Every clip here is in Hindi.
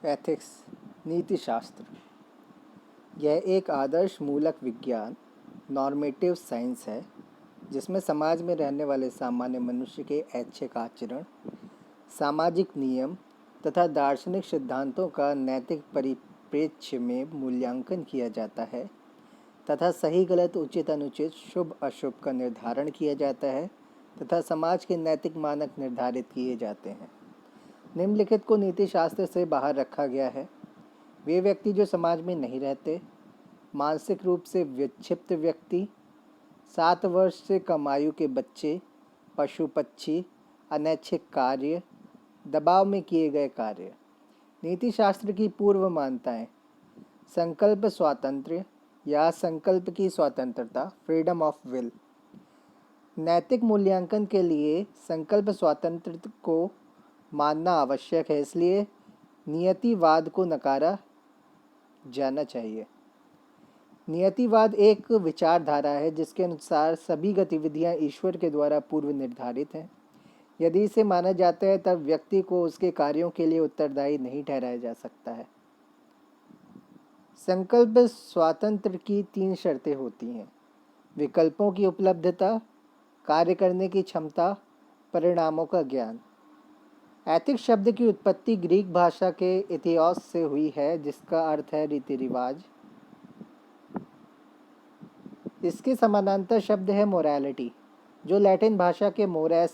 एथिक्स नीति शास्त्र यह एक आदर्श मूलक विज्ञान नॉर्मेटिव साइंस है जिसमें समाज में रहने वाले सामान्य मनुष्य के ऐच्छिक आचरण, सामाजिक नियम तथा दार्शनिक सिद्धांतों का नैतिक परिप्रेक्ष्य में मूल्यांकन किया जाता है तथा सही गलत उचित अनुचित शुभ अशुभ का निर्धारण किया जाता है तथा समाज के नैतिक मानक निर्धारित किए जाते हैं। निम्नलिखित को नीति शास्त्र से बाहर रखा गया है। वे व्यक्ति जो समाज में नहीं रहते, मानसिक रूप से विक्षिप्त व्यक्ति, 7 वर्ष से कम आयु के बच्चे, पशु पक्षी, अनैच्छिक कार्य, दबाव में किए गए कार्य। नीति शास्त्र की पूर्व मान्यताएं: संकल्प स्वातंत्र्य या संकल्प की स्वतंत्रता, फ्रीडम ऑफ विल। नैतिक मूल्यांकन के लिए संकल्प स्वातंत्र्य को मानना आवश्यक है, इसलिए नियतिवाद को नकारा जाना चाहिए। नियतिवाद एक विचारधारा है जिसके अनुसार सभी गतिविधियां ईश्वर के द्वारा पूर्व निर्धारित हैं। यदि इसे माना जाता है तब व्यक्ति को उसके कार्यों के लिए उत्तरदायी नहीं ठहराया जा सकता है। संकल्प स्वातंत्र्य की 3 शर्तें होती हैं: विकल्पों की उपलब्धता, कार्य करने की क्षमता, परिणामों का ज्ञान। एथिक्स शब्द की उत्पत्ति ग्रीक भाषा के इथियोस से हुई है जिसका अर्थ है रीति रिवाज। इसके समानांतर शब्द है मोरालिटी जो लैटिन भाषा के मोरेस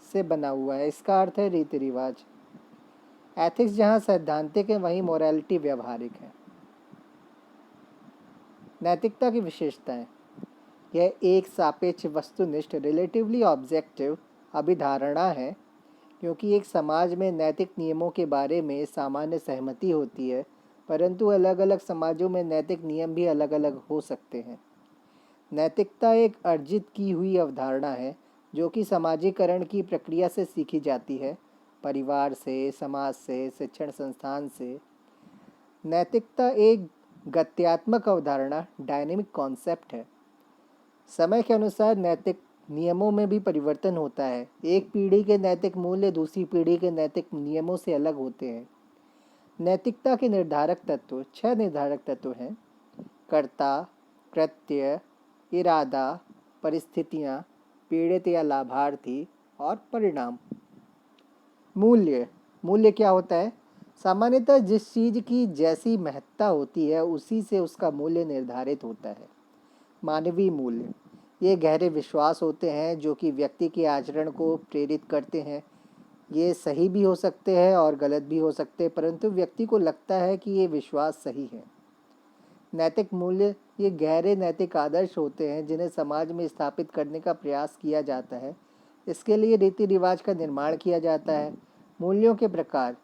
से बना हुआ है। इसका अर्थ है रीति रिवाज। एथिक्स जहाँ सैद्धांतिक है वहीं मोरालिटी व्यवहारिक है। नैतिकता की विशेषताएं: यह एक सापेक्ष वस्तुनिष्ठ रिलेटिवली ऑब्जेक्टिव अभिधारणा है क्योंकि एक समाज में नैतिक नियमों के बारे में सामान्य सहमति होती है, परंतु अलग अलग समाजों में नैतिक नियम भी अलग अलग हो सकते हैं। नैतिकता एक अर्जित की हुई अवधारणा है जो कि समाजीकरण की प्रक्रिया से सीखी जाती है, परिवार से, समाज से, शिक्षण संस्थान से। नैतिकता एक गत्यात्मक अवधारणा, डायनेमिक कॉन्सेप्ट है। समय के अनुसार नैतिक नियमों में भी परिवर्तन होता है। एक पीढ़ी के नैतिक मूल्य दूसरी पीढ़ी के नैतिक नियमों से अलग होते हैं। नैतिकता के निर्धारक तत्व 6 निर्धारक तत्व हैं: कर्ता, कृत्य, इरादा, परिस्थितियां, पीड़ित या लाभार्थी और परिणाम। मूल्य मूल्य क्या होता है? सामान्यतः जिस चीज़ की जैसी महत्ता होती है उसी से उसका मूल्य निर्धारित होता है। मानवीय मूल्य ये गहरे विश्वास होते हैं जो कि व्यक्ति के आचरण को प्रेरित करते हैं। ये सही भी हो सकते हैं और गलत भी हो सकते हैं, परंतु व्यक्ति को लगता है कि ये विश्वास सही है। नैतिक मूल्य ये गहरे नैतिक आदर्श होते हैं जिन्हें समाज में स्थापित करने का प्रयास किया जाता है। इसके लिए रीति रिवाज का निर्माण किया जाता है। मूल्यों के प्रकार: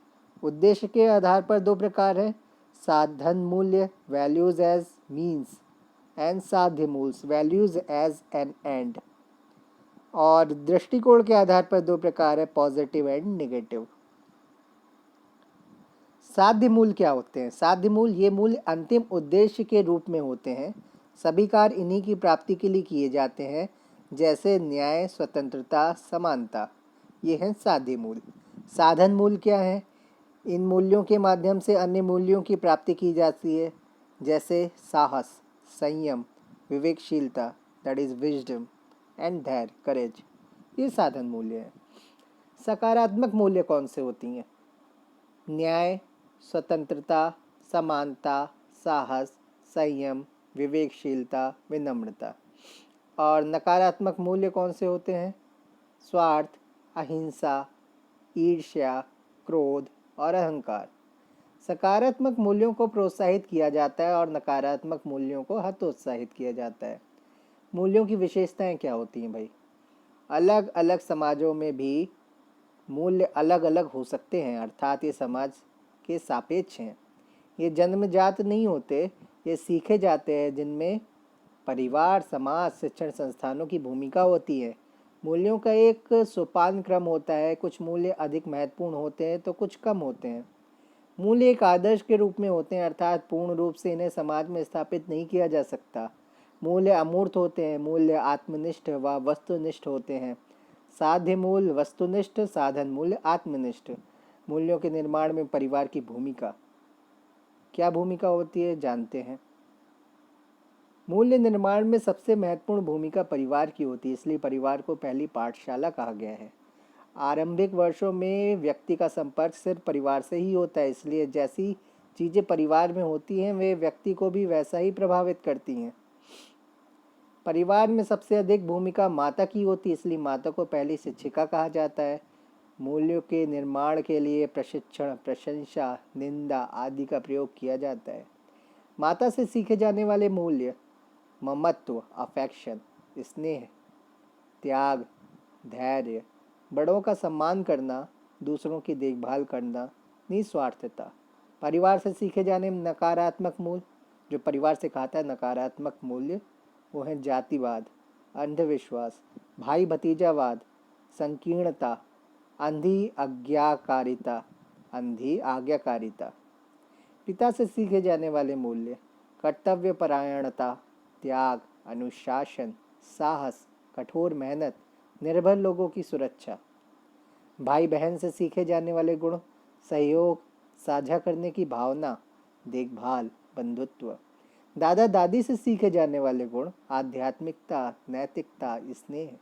उद्देश्य के आधार पर 2 प्रकार हैं: साधन मूल्य, वैल्यूज एज मीन्स, एंड साध्य मूल्य, वैल्यूज एज एन एंड। और दृष्टिकोण के आधार पर 2 प्रकार है: पॉजिटिव एंड नेगेटिव। साध्य मूल्य क्या होते हैं? साध्य मूल्य ये मूल्य अंतिम उद्देश्य के रूप में होते हैं। सभी कार्य इन्हीं की प्राप्ति के लिए किए जाते हैं, जैसे न्याय, स्वतंत्रता, समानता। ये हैं साध्य मूल्य। साधन मूल्य क्या है? इन मूल्यों के माध्यम से अन्य मूल्यों की प्राप्ति की जाती है, जैसे साहस, संयम, विवेकशीलता, दैट इज विजडम, एंड धैर्य, करेज। ये साधन मूल्य है। सकारात्मक मूल्य कौन से होती हैं? न्याय, स्वतंत्रता, समानता, साहस, संयम, विवेकशीलता, विनम्रता। और नकारात्मक मूल्य कौन से होते हैं? स्वार्थ, अहिंसा, ईर्ष्या, क्रोध और अहंकार। सकारात्मक मूल्यों को प्रोत्साहित किया जाता है और नकारात्मक मूल्यों को हतोत्साहित किया जाता है। मूल्यों की विशेषताएं क्या होती हैं भाई? अलग अलग समाजों में भी मूल्य अलग अलग हो सकते हैं, अर्थात ये समाज के सापेक्ष हैं। ये जन्मजात नहीं होते, ये सीखे जाते हैं जिनमें परिवार, समाज, शिक्षण संस्थानों की भूमिका होती है। मूल्यों का एक सोपान क्रम होता है। कुछ मूल्य अधिक महत्वपूर्ण होते हैं तो कुछ कम होते हैं। मूल्य एक आदर्श के रूप में होते हैं, अर्थात पूर्ण रूप से इन्हें समाज में स्थापित नहीं किया जा सकता। मूल्य अमूर्त होते हैं। मूल्य आत्मनिष्ठ व वस्तुनिष्ठ होते हैं। साध्य मूल्य वस्तुनिष्ठ, साधन मूल्य आत्मनिष्ठ। मूल्यों के निर्माण में परिवार की भूमिका, क्या भूमिका होती है जानते हैं। मूल्य निर्माण में सबसे महत्वपूर्ण भूमिका परिवार की होती है, इसलिए परिवार को पहली पाठशाला कहा गया है। आरंभिक वर्षों में व्यक्ति का संपर्क सिर्फ परिवार से ही होता है, इसलिए जैसी चीज़ें परिवार में होती हैं वे व्यक्ति को भी वैसा ही प्रभावित करती हैं। परिवार में सबसे अधिक भूमिका माता की होती है, इसलिए माता को पहली शिक्षिका कहा जाता है। मूल्यों के निर्माण के लिए प्रशिक्षण, प्रशंसा, निंदा आदि का प्रयोग किया जाता है। माता से सीखे जाने वाले मूल्य ममत्व, अफेक्शन, स्नेह, त्याग, धैर्य, बड़ों का सम्मान करना, दूसरों की देखभाल करना, निस्वार्थता। परिवार से सीखे जाने नकारात्मक मूल्य, जो परिवार से खाता है नकारात्मक मूल्य, वो है जातिवाद, अंधविश्वास, भाई भतीजावाद, संकीर्णता, अंधी आज्ञाकारिता। पिता से सीखे जाने वाले मूल्य कर्तव्य परायणता, त्याग, अनुशासन, साहस, कठोर मेहनत, निर्भर लोगों की सुरक्षा। भाई बहन से सीखे जाने वाले गुण सहयोग, साझा करने की भावना, देखभाल, बंधुत्व। दादा दादी से सीखे जाने वाले गुण आध्यात्मिकता, नैतिकता, स्नेह।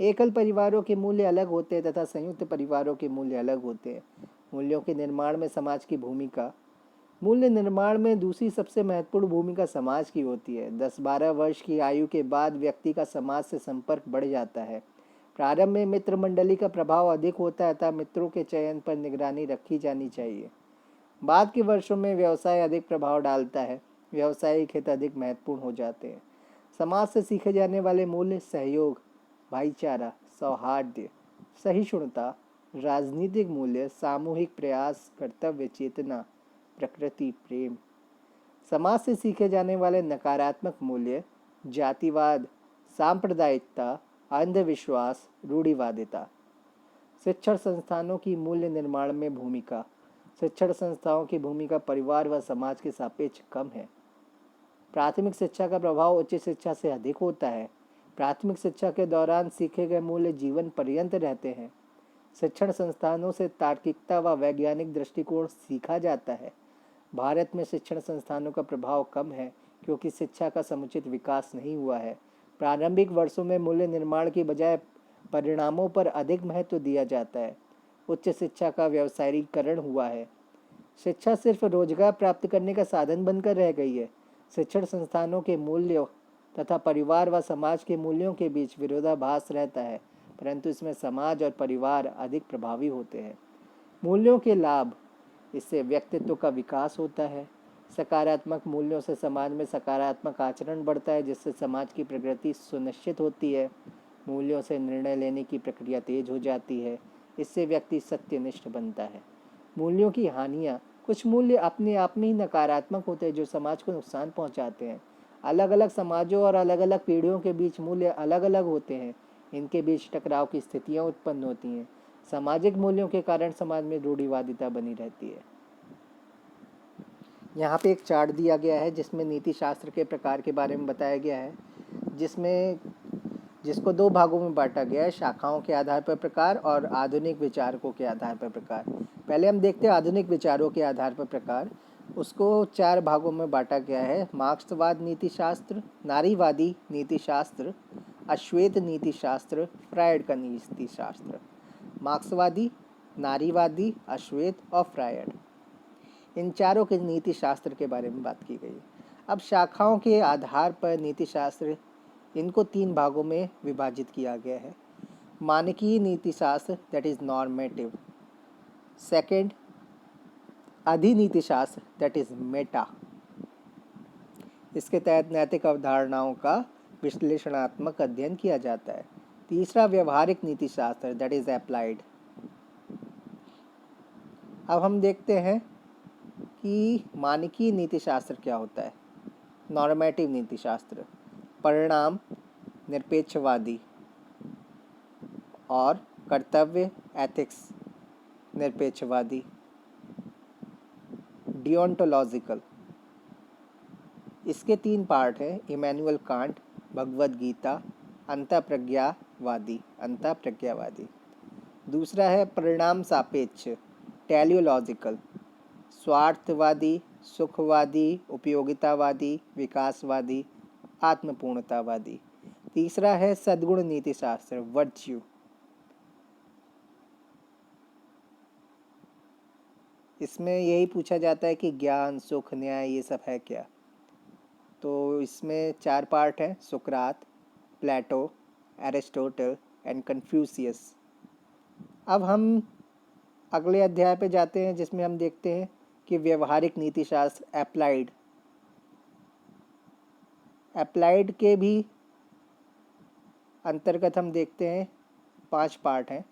एकल परिवारों के मूल्य अलग होते हैं तथा संयुक्त परिवारों के मूल्य अलग होते हैं। मूल्यों के निर्माण में समाज की भूमिका, मूल्य निर्माण में दूसरी सबसे महत्वपूर्ण भूमिका समाज की होती है। 10-12 वर्ष की आयु के बाद व्यक्ति का समाज से संपर्क बढ़ जाता है। प्रारंभ में मित्र मंडली का प्रभाव अधिक होता है, अतः मित्रों के चयन पर निगरानी रखी जानी चाहिए। बाद के वर्षों में व्यवसाय अधिक प्रभाव डालता है, व्यावसायिक हित अधिक महत्वपूर्ण हो जाते हैं। समाज से सीखे जाने वाले मूल्य सहयोग, भाईचारा, सौहार्द, सहिष्णुता, राजनीतिक मूल्य, सामूहिक प्रयास, कर्तव्य चेतना, प्रकृति प्रेम। समाज से सीखे जाने वाले नकारात्मक मूल्य जातिवाद, सांप्रदायिकता, अंधविश्वास, रूढ़िवादिता। शिक्षण संस्थानों की मूल्य निर्माण में भूमिका, शिक्षण संस्थाओं की भूमिका परिवार व समाज के सापेक्ष कम है। प्राथमिक शिक्षा का प्रभाव उच्च शिक्षा से अधिक होता है। प्राथमिक शिक्षा के दौरान सीखे गए मूल्य जीवन पर्यंत रहते हैं। शिक्षण संस्थानों से तार्किकता व वैज्ञानिक दृष्टिकोण सीखा जाता है। भारत में शिक्षण संस्थानों का प्रभाव कम है क्योंकि शिक्षा का समुचित विकास नहीं हुआ है। प्रारंभिक वर्षों में मूल्य निर्माण की बजाय परिणामों पर अधिक महत्व दिया जाता है। उच्च शिक्षा का व्यावसायीकरण हुआ है। शिक्षा सिर्फ रोजगार प्राप्त करने का साधन बनकर रह गई है। शिक्षण संस्थानों के मूल्यों तथा परिवार व समाज के मूल्यों के बीच विरोधाभास रहता है, परंतु इसमें समाज और परिवार अधिक प्रभावी होते हैं। मूल्यों के लाभ, इससे व्यक्तित्व का विकास होता है। सकारात्मक मूल्यों से समाज में सकारात्मक आचरण बढ़ता है, जिससे समाज की प्रगति सुनिश्चित होती है। मूल्यों से निर्णय लेने की प्रक्रिया तेज हो जाती है, इससे व्यक्ति सत्यनिष्ठ बनता है। मूल्यों की हानियाँ, कुछ मूल्य अपने आप में ही नकारात्मक होते हैं जो समाज को नुकसान पहुंचाते हैं। अलग अलग समाजों और अलग अलग पीढ़ियों के बीच मूल्य अलग अलग होते हैं, इनके बीच टकराव की स्थितियां उत्पन्न होती हैं। सामाजिक मूल्यों के कारण समाज में रूढ़िवादिता बनी रहती है। यहाँ पे एक चार्ट दिया गया है जिसमें नीति शास्त्र के प्रकार के बारे में बताया गया है, जिसको 2 भागों में बांटा गया है, शाखाओं के आधार पर प्रकार और आधुनिक विचारकों के आधार पर प्रकार। पहले हम देखते हैं आधुनिक विचारों के आधार पर प्रकार। उसको 4 भागों में बांटा गया है। मार्क्सवाद नीतिशास्त्र, नारीवादी नीतिशास्त्र, अश्वेत नीतिशास्त्र, फ्रायड का नीतिशास्त्र। मार्क्सवादी, नारीवादी, अश्वेत और फ्रायड, इन चारों के नीतिशास्त्र के बारे में बात की गई। अब शाखाओं के आधार पर नीतिशास्त्र, इनको 3 भागों में विभाजित किया गया है। मानकीय नीतिशास्त्र, दैट इज नॉर्मेटिव। सेकंड, अधिनीतिशास्त्र, दैट इज मेटा। इसके तहत नैतिक अवधारणाओं का विश्लेषणात्मक अध्ययन किया जाता है। तीसरा, व्यवहारिक नीतिशास्त्र, दैट इज अप्लाइड। अब हम देखते हैं कि मानकीय नीतिशास्त्र क्या होता है। नॉर्मेटिव नीतिशास्त्र, परिणाम निरपेक्षवादी और कर्तव्य एथिक्स निरपेक्षवादी। डियोंटोलॉजिकल, इसके 3 पार्ट हैं, इमैनुअल कांट, भगवद गीता, अंतःप्रज्ञावादी। दूसरा है परिणाम सापेक्ष, टेलियोलॉजिकल, स्वार्थवादी, सुखवादी, उपयोगितावादी, विकासवादी, आत्मपूर्णतावादी। तीसरा है सद्गुण नीति शास्त्र, वर्च्यू। इसमें यही पूछा जाता है कि ज्ञान, सुख, न्याय ये सब है क्या। तो इसमें 4 पार्ट हैं, सुकरात, प्लेटो, एरिस्टोटल एंड कन्फ्यूशियस। अब हम अगले अध्याय पे जाते हैं जिसमें हम देखते हैं कि व्यवहारिक नीति शास्त्र, अप्लाइड के भी अंतर्गत हम देखते हैं 5 पार्ट हैं।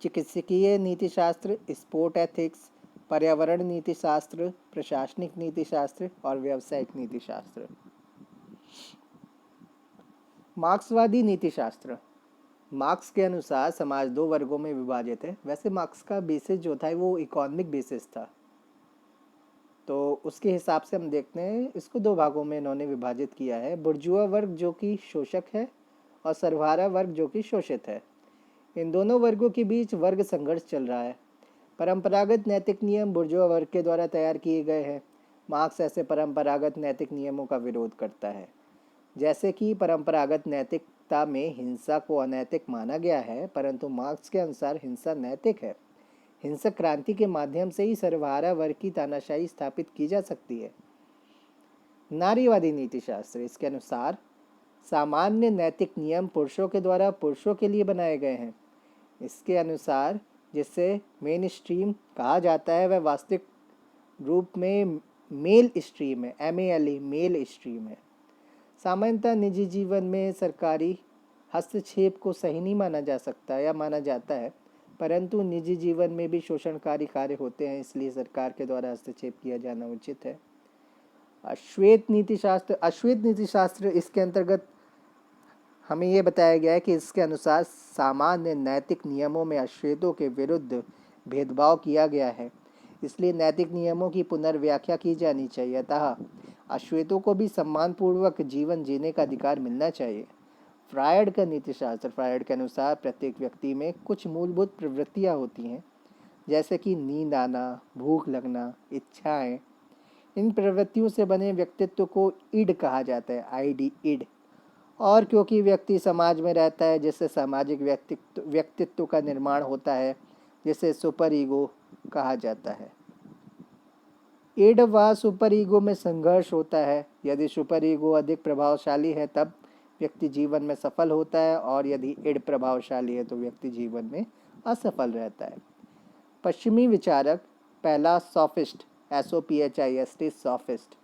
चिकित्सकीय नीति शास्त्र, स्पोर्ट एथिक्स, पर्यावरण नीति शास्त्र, प्रशासनिक नीति शास्त्र और व्यावसायिक नीति शास्त्र। मार्क्सवादी नीति शास्त्र। मार्क्स के अनुसार समाज 2 वर्गों में विभाजित है। वैसे मार्क्स का बेसिस जो था वो इकोनॉमिक बेसिस था, तो उसके हिसाब से हम देखते हैं इसको 2 भागों में इन्होंने विभाजित किया है, बुर्जुआ वर्ग जो कि शोषक है और सर्वहारा वर्ग जो कि शोषित है। इन दोनों वर्गों के बीच वर्ग संघर्ष चल रहा है। परंपरागत नैतिक नियम बुर्जुआ वर्ग के द्वारा तैयार किए गए हैं। मार्क्स ऐसे परंपरागत नैतिक नियमों का विरोध करता है। जैसे कि परंपरागत नैतिकता में हिंसा को अनैतिक माना गया है, परंतु मार्क्स के अनुसार हिंसा नैतिक है। हिंसक क्रांति के माध्यम से ही सर्वहारा वर्ग की तानाशाही स्थापित की जा सकती है। नारीवादी नीति शास्त्र। इसके अनुसार सामान्य नैतिक नियम पुरुषों के द्वारा पुरुषों के लिए बनाए गए हैं। इसके अनुसार जिसे मेन स्ट्रीम कहा जाता है वह वास्तविक रूप में मेल स्ट्रीम है, MALE, मेल स्ट्रीम है। सामान्यतः निजी जीवन में सरकारी हस्तक्षेप को सही नहीं माना जा सकता या माना जाता है, परंतु निजी जीवन में भी शोषणकारी कार्य होते हैं, इसलिए सरकार के द्वारा हस्तक्षेप किया जाना उचित है। अश्वेत नीति शास्त्र, इसके अंतर्गत हमें ये बताया गया है कि इसके अनुसार सामान्य नैतिक नियमों में अश्वेतों के विरुद्ध भेदभाव किया गया है, इसलिए नैतिक नियमों की पुनर्व्याख्या की जानी चाहिए। अतः अश्वेतों को भी सम्मानपूर्वक जीवन जीने का अधिकार मिलना चाहिए। फ्रायड का नीति शास्त्र। फ्रायड के अनुसार प्रत्येक व्यक्ति में कुछ मूलभूत प्रवृत्तियां होती हैं, जैसे कि नींद आना, भूख लगना, इच्छाएं। इन प्रवृत्तियों से बने व्यक्तित्व को इड कहा जाता है, इड। और क्योंकि व्यक्ति समाज में रहता है जिससे सामाजिक व्यक्तित्व का निर्माण होता है, जिसे सुपर ईगो कहा जाता है। इड व सुपर ईगो में संघर्ष होता है। यदि सुपर ईगो अधिक प्रभावशाली है तब व्यक्ति जीवन में सफल होता है, और यदि इड प्रभावशाली है तो व्यक्ति जीवन में असफल रहता है। पश्चिमी विचारक, पहला सोफिस्ट, SOPHIST, सोफिस्ट।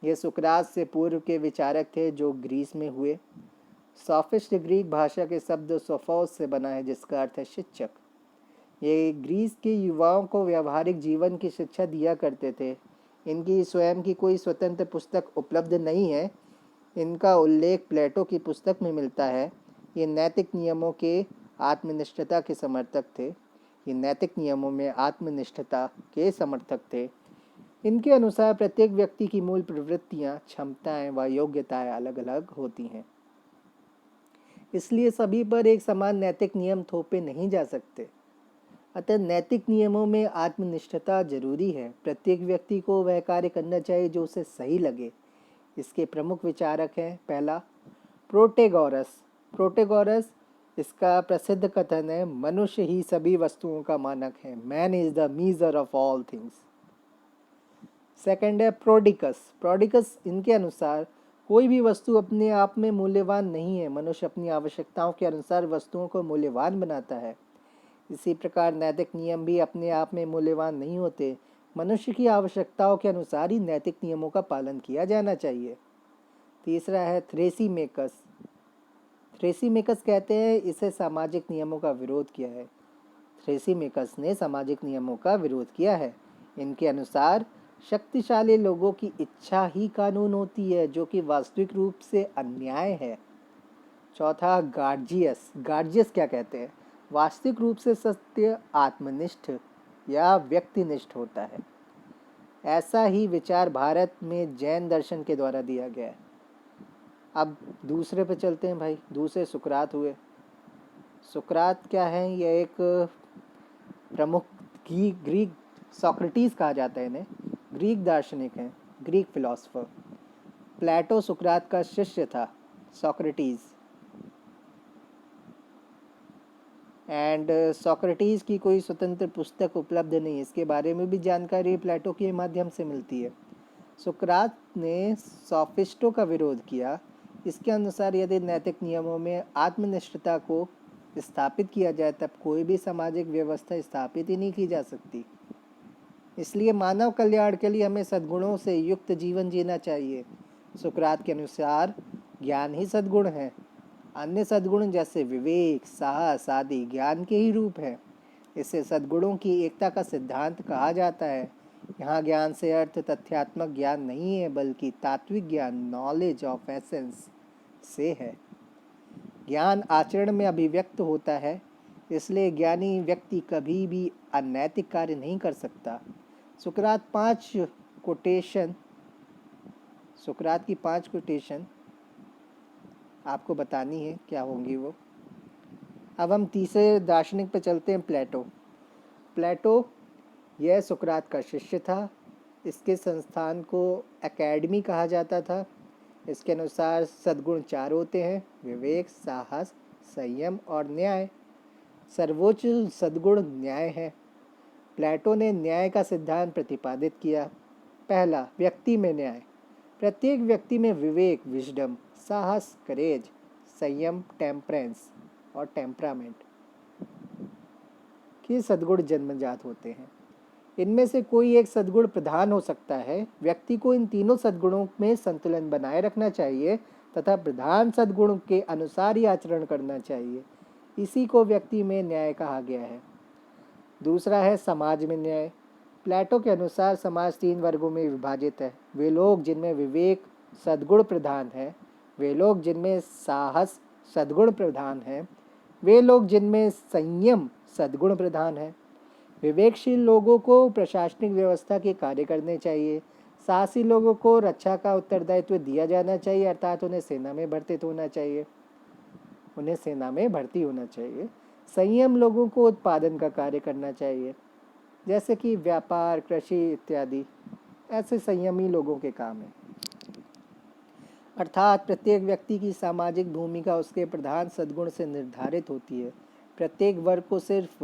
ये सुकरात से पूर्व के विचारक थे जो ग्रीस में हुए। सोफिस्ट ग्रीक भाषा के शब्द सोफोस से बना है, जिसका अर्थ है शिक्षक। ये ग्रीस के युवाओं को व्यवहारिक जीवन की शिक्षा दिया करते थे। इनकी स्वयं की कोई स्वतंत्र पुस्तक उपलब्ध नहीं है। इनका उल्लेख प्लेटो की पुस्तक में मिलता है। ये नैतिक नियमों के आत्मनिष्ठता के समर्थक थे। इनके अनुसार प्रत्येक व्यक्ति की मूल प्रवृत्तियां, क्षमताएं व योग्यताएं अलग अलग होती हैं, इसलिए सभी पर एक समान नैतिक नियम थोपे नहीं जा सकते। अतः नैतिक नियमों में आत्मनिष्ठता जरूरी है। प्रत्येक व्यक्ति को वह कार्य करना चाहिए जो उसे सही लगे। इसके प्रमुख विचारक हैं, पहला प्रोटेगोरस। इसका प्रसिद्ध कथन है, मनुष्य ही सभी वस्तुओं का मानक है। Man is the measure of all things. Second है प्रोडिकस। इनके अनुसार कोई भी वस्तु अपने आप में मूल्यवान नहीं है। मनुष्य अपनी आवश्यकताओं के अनुसार वस्तुओं को मूल्यवान बनाता है। इसी प्रकार नैतिक नियम भी अपने आप में मूल्यवान नहीं होते। मनुष्य की आवश्यकताओं के अनुसार ही नैतिक नियमों का पालन किया जाना चाहिए। तीसरा है थ्रेसीमेकस कहते हैं इसे सामाजिक नियमों का विरोध किया है। थ्रेसीमेकस ने सामाजिक नियमों का विरोध किया है। इनके अनुसार शक्तिशाली लोगों की इच्छा ही कानून होती है, जो कि वास्तविक रूप से अन्याय है। चौथा गार्जियस क्या कहते हैं, वास्तविक रूप से सत्य आत्मनिष्ठ या व्यक्तिनिष्ठ होता है। ऐसा ही विचार भारत में जैन दर्शन के द्वारा दिया गया है। अब दूसरे पे चलते हैं भाई। दूसरे सुकरात हुए। सुकरात क्या है, यह एक प्रमुख ग्रीक सोक्रेटिस कहा जाता है इन्हें, ग्रीक दार्शनिक हैं, ग्रीक फिलोसफर। प्लेटो सुकरात का शिष्य था, सोक्रेटिस। एंड सोक्रेटिस की कोई स्वतंत्र पुस्तक उपलब्ध नहीं है, इसके बारे में भी जानकारी प्लेटो के माध्यम से मिलती है। सुकरात ने सोफिस्टों का विरोध किया। इसके अनुसार यदि नैतिक नियमों में आत्मनिष्ठता को स्थापित किया जाए तब कोई भी सामाजिक व्यवस्था स्थापित ही नहीं की जा सकती। इसलिए मानव कल्याण के लिए हमें सद्गुणों से युक्त जीवन जीना चाहिए। सुकरात के अनुसार ज्ञान ही सद्गुण है। अन्य सद्गुण जैसे विवेक, साहस आदि ज्ञान के ही रूप हैं। इसे सद्गुणों की एकता का सिद्धांत कहा जाता है। यहाँ ज्ञान से अर्थ तथ्यात्मक ज्ञान नहीं है, बल्कि तात्विक ज्ञान, नॉलेज ऑफ एसेंस से है। ज्ञान आचरण में अभिव्यक्त होता है, इसलिए ज्ञानी व्यक्ति कभी भी अनैतिक कार्य नहीं कर सकता। सुकरात की 5 कोटेशन आपको बतानी है, क्या होंगी वो। अब हम तीसरे दार्शनिक पर चलते हैं, प्लेटो यह सुकरात का शिष्य था। इसके संस्थान को एकेडमी कहा जाता था। इसके अनुसार सद्गुण 4 होते हैं, विवेक, साहस, संयम और न्याय। सर्वोच्च सद्गुण न्याय है। प्लेटो ने न्याय का सिद्धांत प्रतिपादित किया। पहला, व्यक्ति में न्याय। प्रत्येक व्यक्ति में विवेक, विजडम, साहस, करेज, संयम, टेम्परेंस और टेम्परामेंट के सद्गुण जन्मजात होते हैं। इनमें से कोई एक सद्गुण प्रधान हो सकता है। व्यक्ति को इन तीनों सद्गुणों में संतुलन बनाए रखना चाहिए तथा प्रधान सद्गुण के अनुसार ही आचरण करना चाहिए। इसी को व्यक्ति में न्याय कहा गया है। दूसरा है समाज में न्याय। प्लेटो के अनुसार समाज 3 वर्गों में विभाजित है। वे लोग जिनमें विवेक सद्गुण प्रधान है, वे लोग जिनमें साहस सद्गुण प्रधान है, वे लोग जिनमें संयम सद्गुण प्रधान है। विवेकशील लोगों को प्रशासनिक व्यवस्था के कार्य करने चाहिए। साहसी लोगों को रक्षा का उत्तरदायित्व दिया जाना चाहिए, अर्थात उन्हें सेना में भर्ती होना चाहिए। संयम लोगों को उत्पादन का कार्य करना चाहिए, जैसे कि व्यापार, कृषि इत्यादि। ऐसे संयमी लोगों के काम है। अर्थात प्रत्येक व्यक्ति की सामाजिक भूमिका उसके प्रधान सद्गुण से निर्धारित होती है। प्रत्येक वर्ग को सिर्फ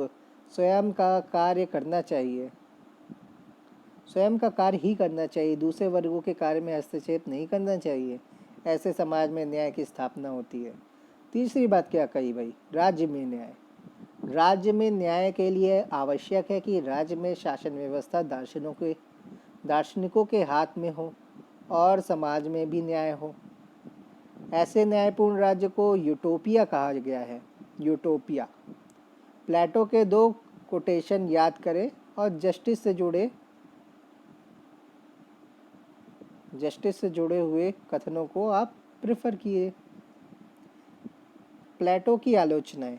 स्वयं का कार्य ही करना चाहिए। दूसरे वर्गों के कार्य में हस्तक्षेप नहीं करना चाहिए। ऐसे समाज में न्याय की स्थापना होती है। तीसरी बात क्या कही भाई, राज्य में न्याय। राज्य में न्याय के लिए आवश्यक है कि राज्य में शासन व्यवस्था दार्शनिकों के हाथ में हो और समाज में भी न्याय हो। ऐसे न्यायपूर्ण राज्य को यूटोपिया कहा गया है। यूटोपिया। प्लेटो के 2 कोटेशन याद करें और जस्टिस से जुड़े हुए कथनों को आप प्रेफर किए। प्लेटो की आलोचनाएं।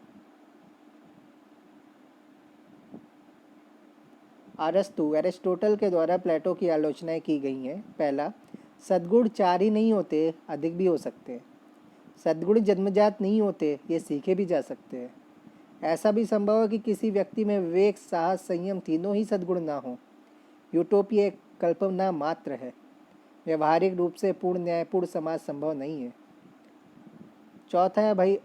एरिस्टोटल के द्वारा प्लेटो की आलोचनाएं की गई हैं। पहला, सद्गुण 4 ही नहीं होते, अधिक भी हो सकते हैं। सद्गुण जन्मजात नहीं होते, ये सीखे भी जा सकते हैं। ऐसा भी संभव है कि किसी व्यक्ति में विवेक, साहस, संयम तीनों ही सद्गुण ना हो। यूटोपिया एक कल्पना मात्र है। व्यवहारिक रूप से पूर्ण न्यायपूर्ण समाज संभव नहीं है। चौथा है भाई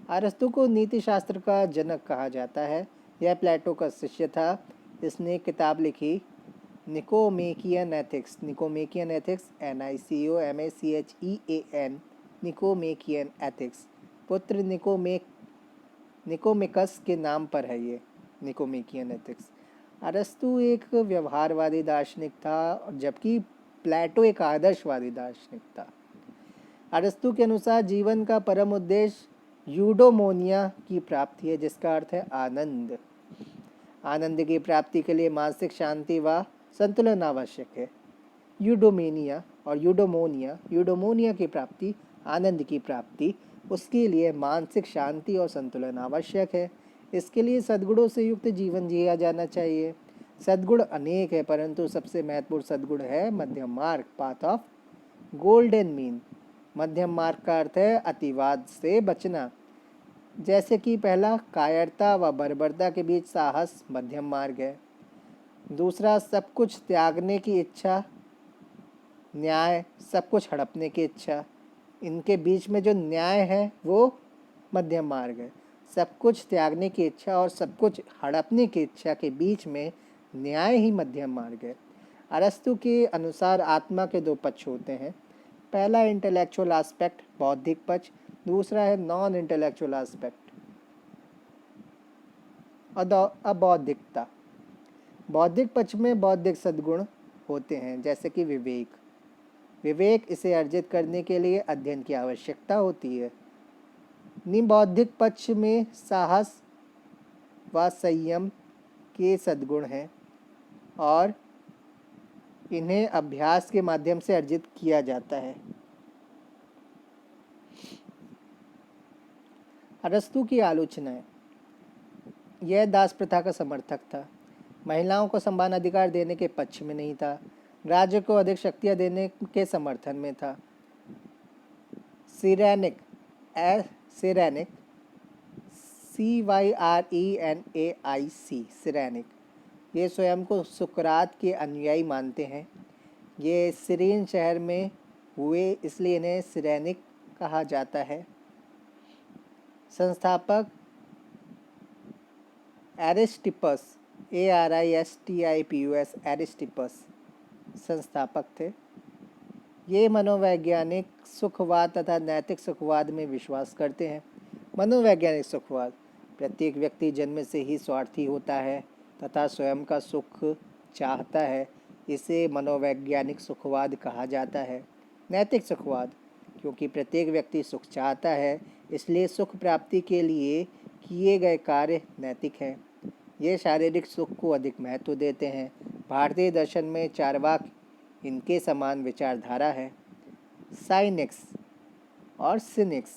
अरस्तु को नीति शास्त्र का जनक कहा जाता है। यह प्लेटो का शिष्य था। इसने किताब लिखी Nicomachean ethics, NICOMACHEAN, Nicomachean ethics. पुत्र निकोमेकस के नाम पर है ये निकोमेकियन एथिक्स। अरस्तु एक व्यवहारवादी दार्शनिक था, जबकि प्लेटो एक आदर्शवादी दार्शनिक था। अरस्तु के अनुसार जीवन का परम उद्देश्य यूडोमोनिया की प्राप्ति है, जिसका अर्थ है आनंद। आनंद की प्राप्ति के लिए मानसिक शांति व संतुलन आवश्यक है। यूडोमोनिया की प्राप्ति, आनंद की प्राप्ति, उसके लिए मानसिक शांति और संतुलन आवश्यक है। इसके लिए सद्गुणों से युक्त जीवन जिया जाना चाहिए। सद्गुण अनेक है, परंतु सबसे महत्वपूर्ण सद्गुण है मध्यम मार्ग, पाथ ऑफ गोल्डन मीन। मध्यम मार्ग का अर्थ है अतिवाद से बचना। जैसे कि पहला, कायरता व बर्बरता के बीच साहस मध्यम मार्ग है। दूसरा, सब कुछ त्यागने की इच्छा, न्याय, सब कुछ हड़पने की इच्छा, इनके बीच में जो न्याय है वो मध्यम मार्ग है। सब कुछ त्यागने की इच्छा और सब कुछ हड़पने की इच्छा के बीच में न्याय ही मध्यम मार्ग है। अरस्तु के अनुसार आत्मा के दो पक्ष होते हैं। पहला इंटेलेक्चुअल एस्पेक्ट, बौद्धिक पक्ष। दूसरा है नॉन इंटेलेक्चुअल एस्पेक्ट, अबौद्धिकता। बौद्धिक पक्ष में बौद्धिक सद्गुण होते हैं, जैसे कि विवेक। विवेक इसे अर्जित करने के लिए अध्ययन की आवश्यकता होती है। निबौद्धिक पक्ष में साहस व संयम के सद्गुण हैं और इन्हें अभ्यास के माध्यम से अर्जित किया जाता है। अरस्तु की आलोचनाएं। यह दास प्रथा का समर्थक था, महिलाओं को समान अधिकार देने के पक्ष में नहीं था, राज्य को अधिक शक्तियां देने के समर्थन में था। सिरेनिक, सिरेनिक, CYRENAIC, सिरेनिक, ये स्वयं को सुकरात के अनुयायी मानते हैं। ये सिरीन शहर में हुए, इसलिए इन्हें सिरेनिक कहा जाता है। संस्थापक एरिस्टिपस, ARISTIPUS, एरिस्टिपस संस्थापक थे। ये मनोवैज्ञानिक सुखवाद तथा नैतिक सुखवाद में विश्वास करते हैं। मनोवैज्ञानिक सुखवाद, प्रत्येक व्यक्ति जन्म से ही स्वार्थी होता है तथा स्वयं का सुख चाहता है, इसे मनोवैज्ञानिक सुखवाद कहा जाता है। नैतिक सुखवाद, क्योंकि प्रत्येक व्यक्ति सुख चाहता है इसलिए सुख प्राप्ति के लिए किए गए कार्य नैतिक हैं। ये शारीरिक सुख को अधिक महत्व देते हैं। भारतीय दर्शन में चार्वाक इनके समान विचारधारा है। साइनिक्स और सिनिक्स,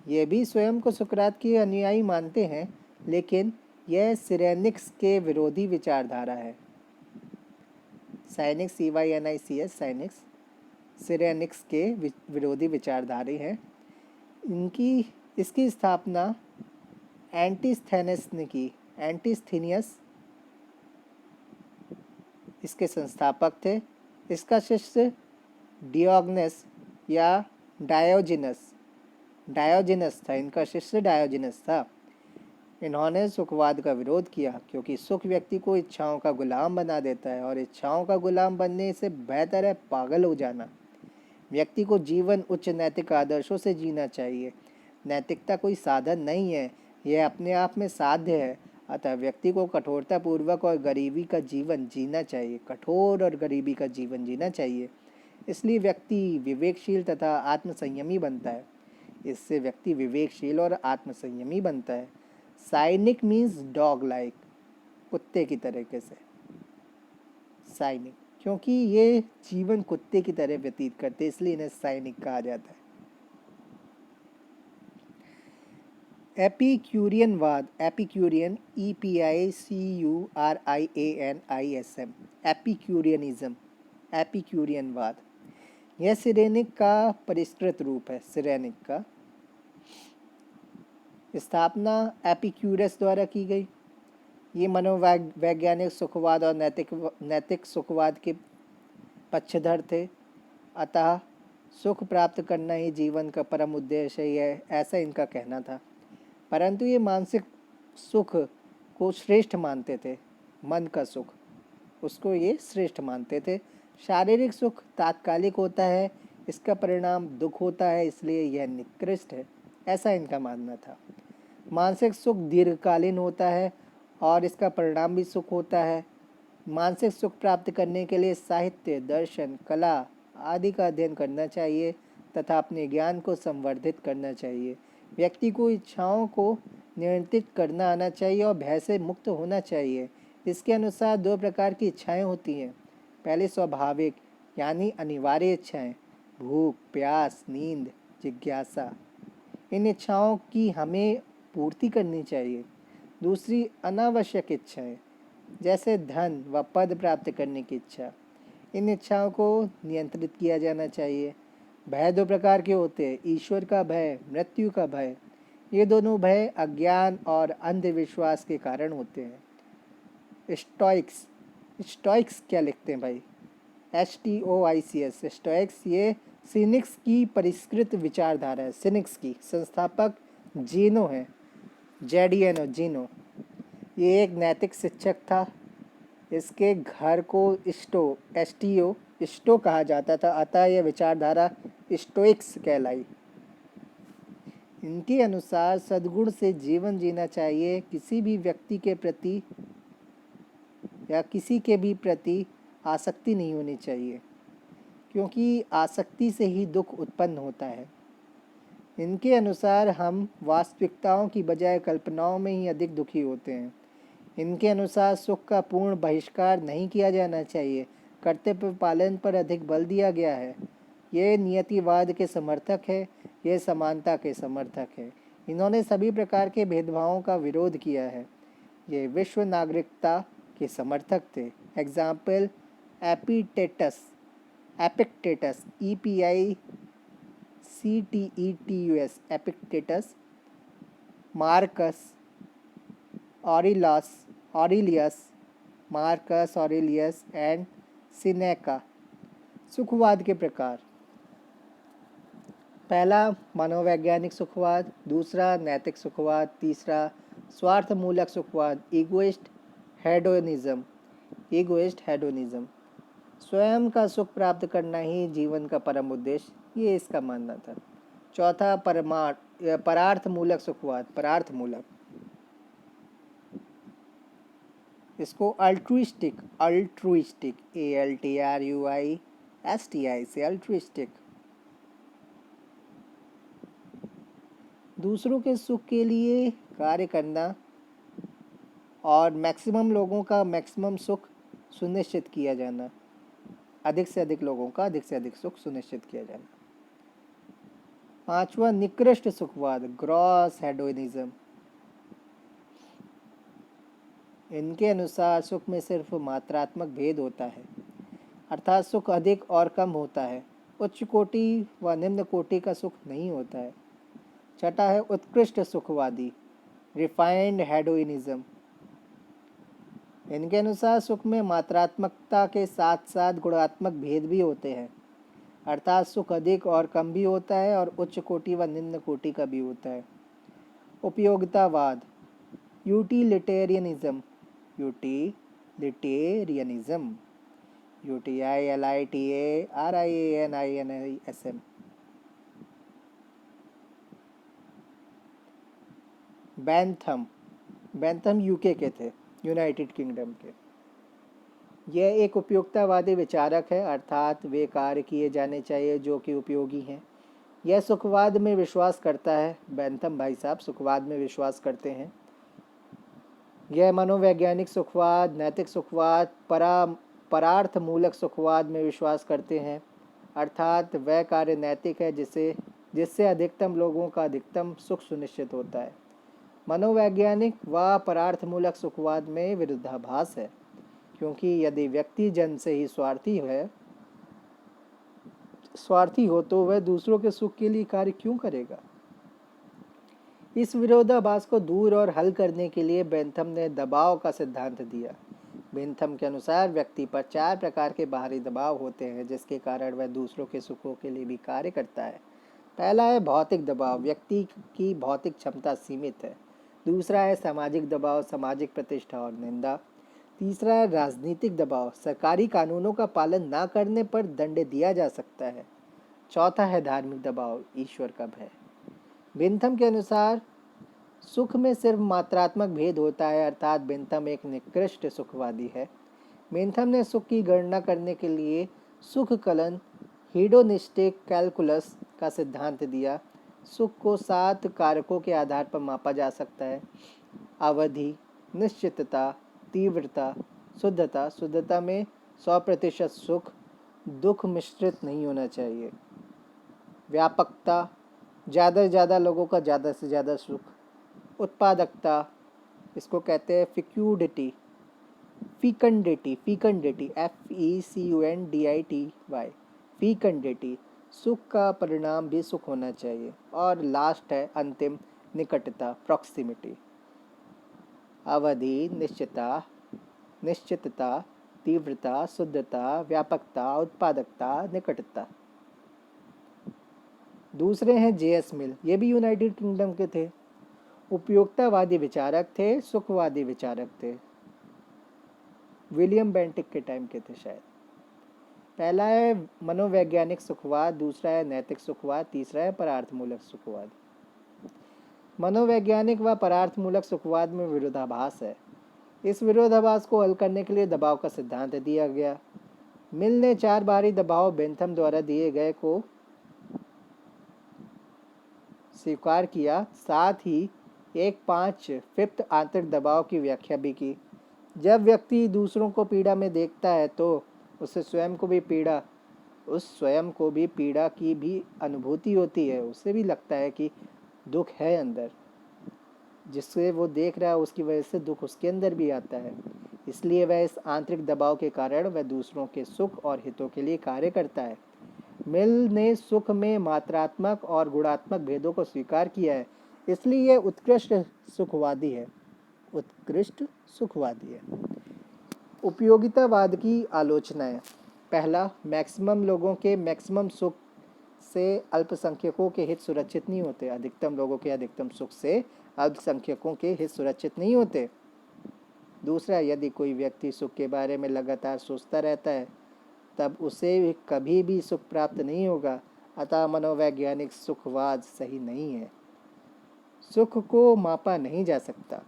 ये भी स्वयं को सुकरात के अनुयायी मानते हैं, लेकिन यह सिरेनिक्स के विरोधी विचारधारा है। साइनिक्स, CYNICS, साइनिक्स सिरेनिक्स के विरोधी विचारधारी हैं। इसकी स्थापना एंटिस्थेनस ने की। एंटिस्थेनियस इसके संस्थापक थे। इसका शिष्य डियोगनस या डायोजिनस था। इनका शिष्य डायोजिनस था। इन्होंने सुखवाद का विरोध किया, क्योंकि सुख व्यक्ति को इच्छाओं का गुलाम बना देता है और इच्छाओं का गुलाम बनने से बेहतर है पागल हो जाना। व्यक्ति को जीवन उच्च नैतिक आदर्शों से जीना चाहिए। नैतिकता कोई साधन नहीं है, यह अपने आप में साध्य है। अतः व्यक्ति को कठोरतापूर्वक और गरीबी का जीवन जीना चाहिए, कठोर और गरीबी का जीवन जीना चाहिए। इसलिए व्यक्ति विवेकशील तथा आत्मसंयमी बनता है। इससे व्यक्ति विवेकशील और आत्मसंयमी बनता है। साइनिक मीन्स डॉग लाइक, कुत्ते की तरीके से। साइनिक, क्योंकि ये जीवन कुत्ते की तरह व्यतीत करते, इसलिए इन्हें साइनिक कहा जाता है। एपिक्यूरियनवाद, एपिक्यूरियन, EPICURIANISM, एपिक्यूरियनिज्म, एपिक्यूरियनवाद, यह सिरेनिक का परिष्कृत रूप है। सिरेनिक का स्थापना एपिक्यूरस द्वारा की गई। ये मनोवैज्ञानिक सुखवाद और नैतिक सुखवाद के पक्षधर थे। अतः सुख प्राप्त करना ही जीवन का परम उद्देश्य है, ऐसा इनका कहना था। परंतु ये मानसिक सुख को श्रेष्ठ मानते थे। मन का सुख, उसको ये श्रेष्ठ मानते थे। शारीरिक सुख तात्कालिक होता है, इसका परिणाम दुख होता है, इसलिए यह निकृष्ट है, ऐसा इनका मानना था। मानसिक सुख दीर्घकालीन होता है और इसका परिणाम भी सुख होता है। मानसिक सुख प्राप्त करने के लिए साहित्य, दर्शन, कला आदि का अध्ययन करना चाहिए तथा अपने ज्ञान को संवर्धित करना चाहिए। व्यक्ति को इच्छाओं को नियंत्रित करना आना चाहिए और भय से मुक्त होना चाहिए। इसके अनुसार दो प्रकार की इच्छाएं होती हैं। पहले स्वाभाविक यानी अनिवार्य इच्छाएं, भूख, प्यास, नींद, जिज्ञासा, इन इच्छाओं की हमें पूर्ति करनी चाहिए। दूसरी अनावश्यक इच्छाएं, जैसे धन व पद प्राप्त करने की इच्छा, इन इच्छाओं को नियंत्रित किया जाना चाहिए। भय दो प्रकार के होते हैं, ईश्वर का भय, मृत्यु का भय। ये दोनों भय अज्ञान और अंधविश्वास के कारण होते हैं। स्टोइक्स, स्टोइक्स क्या लिखते हैं भाई? STOICS, स्टोइक्स ये सिनिक्स की परिष्कृत विचारधारा है। सिनिक्स की संस्थापक जीनो है, जेडियनो जीनो। ये एक नैतिक शिक्षक था। इसके घर को स्टो कहा जाता था, अतः यह विचारधारा स्टोइक्स कहलाई। इनके अनुसार सद्गुण से जीवन जीना चाहिए। किसी भी व्यक्ति के प्रति या किसी के भी प्रति आसक्ति नहीं होनी चाहिए, क्योंकि आसक्ति से ही दुख उत्पन्न होता है। इनके अनुसार हम वास्तविकताओं की बजाय कल्पनाओं में ही अधिक दुखी होते हैं। इनके अनुसार सुख का पूर्ण बहिष्कार नहीं किया जाना चाहिए, कर्तव्य पालन पर अधिक बल दिया गया है। ये नियतिवाद के समर्थक है, ये समानता के समर्थक है। इन्होंने सभी प्रकार के भेदभावों का विरोध किया है। ये विश्व नागरिकता के समर्थक थे। Example Epictetus, EPICTETUS, Epictetus, Marcus Aurelius and Seneca. सुखवाद के प्रकार: पहला मनोवैज्ञानिक सुखवाद, दूसरा नैतिक सुखवाद, तीसरा स्वार्थमूलक सुखवाद, इगोइस्ट हेडोनिज्म। स्वयं का सुख प्राप्त करना ही जीवन का परम उद्देश्य, ये इसका मानना था। चौथा परार्थमूलक सुखवाद, परार्थमूलक, इसको अल्ट्रुइस्टिक ALTRUISTI से अल्ट्रुइस्टिक, दूसरों के सुख के लिए कार्य करना और मैक्सिमम लोगों का मैक्सिमम सुख सुनिश्चित किया जाना, अधिक से अधिक लोगों का अधिक से अधिक सुख सुनिश्चित किया जाना। पांचवा निकृष्ट सुखवाद, ग्रॉस हेडोनिज्म। इनके अनुसार सुख में सिर्फ मात्रात्मक भेद होता है, अर्थात सुख अधिक और कम होता है, उच्च कोटि व निम्न कोटि का सुख नहीं होता है। छठा है उत्कृष्ट सुखवादी, रिफाइंड हेडोनिज्म। इनके अनुसार सुख में मात्रात्मकता के साथ साथ गुणात्मक भेद भी होते हैं, अर्थात सुख अधिक और कम भी होता है और उच्च कोटि व निम्न कोटि का भी होता है। उपयोगितावाद, यूटिलिटेरियनिज्म, UTILITARIANISM। बैंथम यूके के थे, यूनाइटेड किंगडम के। यह एक उपयोगितावादी विचारक है, अर्थात वे कार्य किए जाने चाहिए जो कि उपयोगी हैं। यह सुखवाद में विश्वास करता है। बैंथम भाई साहब सुखवाद में विश्वास करते हैं। यह मनोवैज्ञानिक सुखवाद, नैतिक सुखवाद, परार्थमूलक सुखवाद में विश्वास करते हैं, अर्थात वह कार्य नैतिक है जिससे अधिकतम लोगों का अधिकतम सुख सुनिश्चित होता है। मनोवैज्ञानिक व परार्थमूलक सुखवाद में विरोधाभास है, क्योंकि यदि व्यक्ति जन्म से ही स्वार्थी हो तो वह दूसरों के सुख के लिए कार्य क्यों करेगा। इस विरोधाभास को दूर और हल करने के लिए बेंथम ने दबाव का सिद्धांत दिया। बेंथम के अनुसार व्यक्ति पर 4 प्रकार के बाहरी दबाव होते हैं, जिसके कारण वह दूसरों के सुखों के लिए भी कार्य करता है। पहला है भौतिक दबाव, व्यक्ति की भौतिक क्षमता सीमित है। दूसरा है सामाजिक दबाव, सामाजिक प्रतिष्ठा और निंदा। तीसरा है राजनीतिक दबाव, सरकारी कानूनों का पालन न करने पर दंड दिया जा सकता है। चौथा है धार्मिक दबाव, ईश्वर का भय। बेंथम के अनुसार सुख में सिर्फ मात्रात्मक भेद होता है, अर्थात बेंथम एक निकृष्ट सुखवादी है। बेंथम ने सुख की गणना करने के लिए सुख कलन हेडोनिस्टिक कैलकुलस का सिद्धांत दिया। सुख को 7 कारकों के आधार पर मापा जा सकता है: अवधि, निश्चितता, तीव्रता, शुद्धता, शुद्धता में 100% सुख, दुख मिश्रित नहीं होना चाहिए, व्यापकता, ज़्यादा से ज़्यादा लोगों का ज़्यादा से ज़्यादा सुख, उत्पादकता, इसको कहते हैं फिक्यूडिटी, फीकंडिटी, FECUNDITY, फीकंडिटी, सुख का परिणाम भी सुख होना चाहिए। और लास्ट है अंतिम निकटता, प्रॉक्सिमिटी। अवधि, निश्चितता, तीव्रता, शुद्धता, व्यापकता, उत्पादकता, निकटता। दूसरे हैं जे.एस. मिल, ये भी यूनाइटेड किंगडम के थे। उपयोगितावादी विचारक थे, सुखवादी विचारक थे। विलियम बेंटिक के टाइम के थे शायद। पहला है मनोवैज्ञानिक सुखवाद, दूसरा है नैतिक सुखवाद, तीसरा है परार्थमूलक सुखवाद। मनोवैज्ञानिक व परार्थमूलक सुखवाद में विरोधाभास है। इस विरोधाभास को हल करने के लिए दबाव का सिद्धांत दिया गया। मिल ने 4 बाहरी दबाव बेंथम द्वारा दिए गए को स्वीकार किया, साथ ही 1/5 आंतरिक दबाव की व्याख्या भी की। जब व्यक्ति दूसरों को पीड़ा में देखता है तो उस स्वयं को भी पीड़ा की भी अनुभूति होती है। उसे भी लगता है कि दुख है अंदर, जिससे वो देख रहा है उसकी वजह से दुख उसके अंदर भी आता है। इसलिए वह इस आंतरिक दबाव के कारण वह दूसरों के सुख और हितों के लिए कार्य करता है। मिल ने सुख में मात्रात्मक और गुणात्मक भेदों को स्वीकार किया है, इसलिए यह उत्कृष्ट सुखवादी है। उपयोगितावाद की आलोचनाएं। पहला, मैक्सिमम लोगों के मैक्सिमम सुख से अल्पसंख्यकों के हित सुरक्षित नहीं होते। अधिकतम लोगों के अधिकतम सुख से अल्पसंख्यकों के हित सुरक्षित नहीं होते। दूसरा, यदि कोई व्यक्ति सुख के बारे में लगातार सोचता रहता है तब उसे कभी भी सुख प्राप्त नहीं होगा। अतः मनोवैज्ञानिक सुखवाद सही नहीं है। सुख को मापा नहीं जा सकता।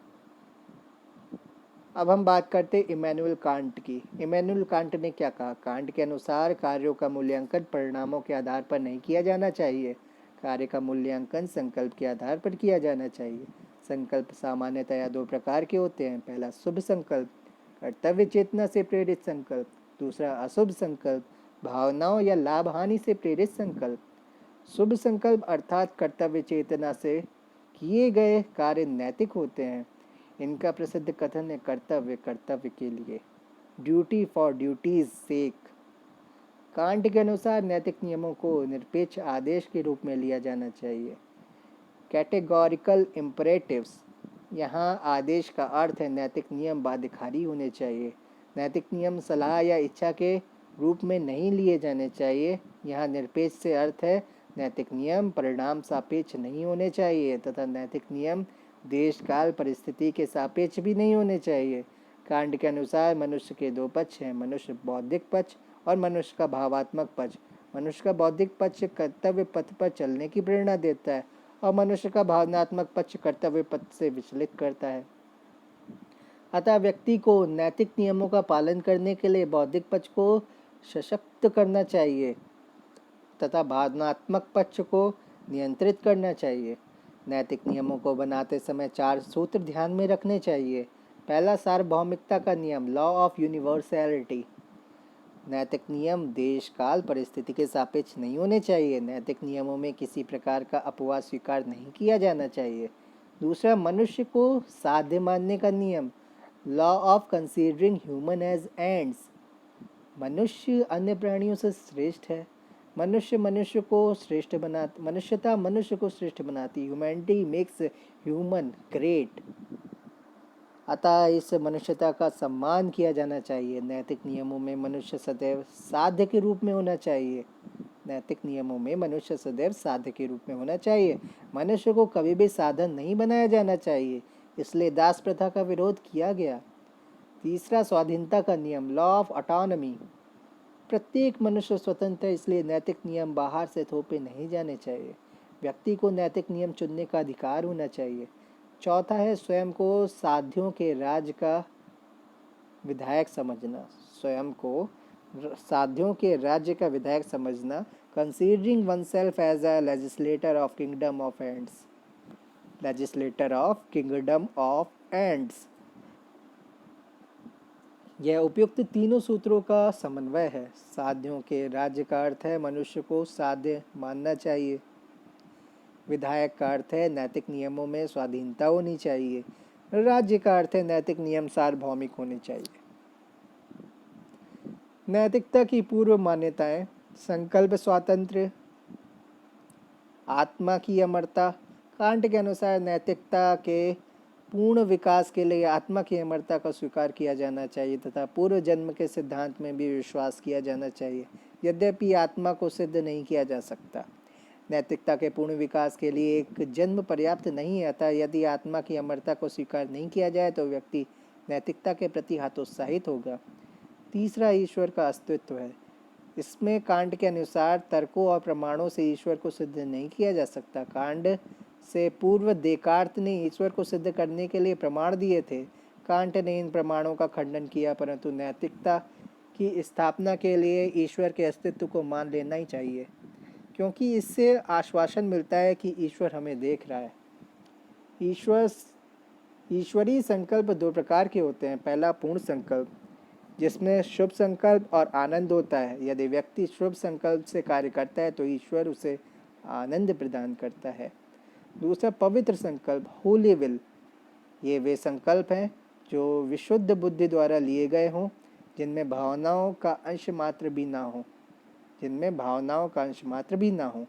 अब हम बात करते इमैनुअल कांट की। इमैनुअल कांट ने क्या कहा? कांट के अनुसार कार्यों का मूल्यांकन परिणामों के आधार पर नहीं किया जाना चाहिए। कार्य का मूल्यांकन संकल्प के आधार पर किया जाना चाहिए। संकल्प सामान्यतया 2 प्रकार के होते हैं। पहला शुभ संकल्प, कर्तव्य चेतना से प्रेरित संकल्प। दूसरा अशुभ संकल्प, भावनाओं या लाभ हानि से प्रेरित संकल्प। शुभ संकल्प अर्थात कर्तव्य चेतना से किए गए कार्य नैतिक होते हैं। इनका प्रसिद्ध कथन है, कर्तव्य के लिए, duty for duty's sake. Kant के अनुसार नैतिक नियमों को निरपेक्ष आदेश के रूप में लिया जाना चाहिए। कैटेगोरिकल इम्परेटिव्स, यहाँ आदेश का अर्थ है नैतिक नियम बाध्यकारी होने चाहिए। नैतिक नियम सलाह या इच्छा के रूप में नहीं लिए जाने चाहिए। यहाँ निरपेक्ष से अर्थ है नैतिक नियम परिणाम सापेक्ष नहीं होने चाहिए तथा नैतिक नियम देश काल परिस्थिति के सापेक्ष भी नहीं होने चाहिए। कांट के अनुसार मनुष्य के 2 पक्ष हैं, मनुष्य बौद्धिक पक्ष और मनुष्य का भावात्मक पक्ष। मनुष्य का बौद्धिक पक्ष कर्तव्य पथ पर चलने की प्रेरणा देता है और मनुष्य का भावनात्मक पक्ष कर्तव्य पथ से विचलित करता है। अतः व्यक्ति को नैतिक नियमों का पालन करने के लिए बौद्धिक पक्ष को सशक्त करना चाहिए तथा भावनात्मक पक्ष को नियंत्रित करना चाहिए। नैतिक नियमों को बनाते समय 4 सूत्र ध्यान में रखने चाहिए। पहला, सार्वभौमिकता का नियम, लॉ ऑफ यूनिवर्सैलिटी। नैतिक नियम देश काल परिस्थिति के सापेक्ष नहीं होने चाहिए। नैतिक नियमों में किसी प्रकार का अपवाद स्वीकार नहीं किया जाना चाहिए। दूसरा, मनुष्य को साध्य मानने का नियम, law of considering human as ends. मनुष्य अन्य प्राणियों से श्रेष्ठ है। मनुष्यता मनुष्य को श्रेष्ठ बनाती। Humanity makes human great. अतः इस मनुष्यता का सम्मान किया जाना चाहिए। नैतिक नियमों में मनुष्य सदैव साध्य के रूप में होना चाहिए। मनुष्य को कभी भी साधन नहीं बनाया जाना चाहिए, इसलिए दास प्रथा का विरोध किया गया। तीसरा, स्वाधीनता का नियम, लॉ ऑफ ऑटोनॉमी। प्रत्येक मनुष्य स्वतंत्र है, इसलिए नैतिक नियम बाहर से थोपे नहीं जाने चाहिए। व्यक्ति को नैतिक नियम चुनने का अधिकार होना चाहिए। चौथा है, स्वयं को साध्यों के राज्य का विधायक समझना। Considering one self as a legislator of kingdom of ends. यह उपयुक्त तीनों सूत्रों का समन्वय है। साध्यों के राज्य का अर्थ है मनुष्य को साध्य मानना चाहिए। विधायक का अर्थ है नैतिक नियमों में स्वाधीनता होनी चाहिए। राज्य का अर्थ है नैतिक नियम सार्वभौमिक होने चाहिए। नैतिकता की पूर्व मान्यताएं, संकल्प स्वातंत्र्य, आत्मा की अमरता, कांट के अनुसार नैतिकता के पूर्ण विकास के लिए आत्मा की अमरता का स्वीकार किया जाना चाहिए तथा पूर्व जन्म के सिद्धांत में भी विश्वास किया जाना चाहिए, यद्यपि आत्मा को सिद्ध नहीं किया जा सकता। नैतिकता के पूर्ण विकास के लिए एक जन्म पर्याप्त नहीं है, अतः यदि आत्मा की अमरता को स्वीकार नहीं किया जाए तो व्यक्ति नैतिकता के प्रति हतोत्साहित होगा। तीसरा, ईश्वर का अस्तित्व है। इसमें कांट के अनुसार तर्कों और प्रमाणों से ईश्वर को सिद्ध नहीं किया जा सकता। कांट से पूर्व देकार्त ने ईश्वर को सिद्ध करने के लिए प्रमाण दिए थे। कांट ने इन प्रमाणों का खंडन किया, परंतु नैतिकता की स्थापना के लिए ईश्वर के अस्तित्व को मान लेना ही चाहिए, क्योंकि इससे आश्वासन मिलता है कि ईश्वर हमें देख रहा है। ईश्वरीय संकल्प दो प्रकार के होते हैं। पहला, पूर्ण संकल्प, जिसमें शुभ संकल्प और आनंद होता है। यदि व्यक्ति शुभ संकल्प से कार्य करता है तो ईश्वर उसे आनंद प्रदान करता है। दूसरा, पवित्र संकल्प, होली विल। ये वे संकल्प हैं जो विशुद्ध बुद्धि द्वारा लिए गए हों, जिनमें भावनाओं का अंश मात्र भी ना हो।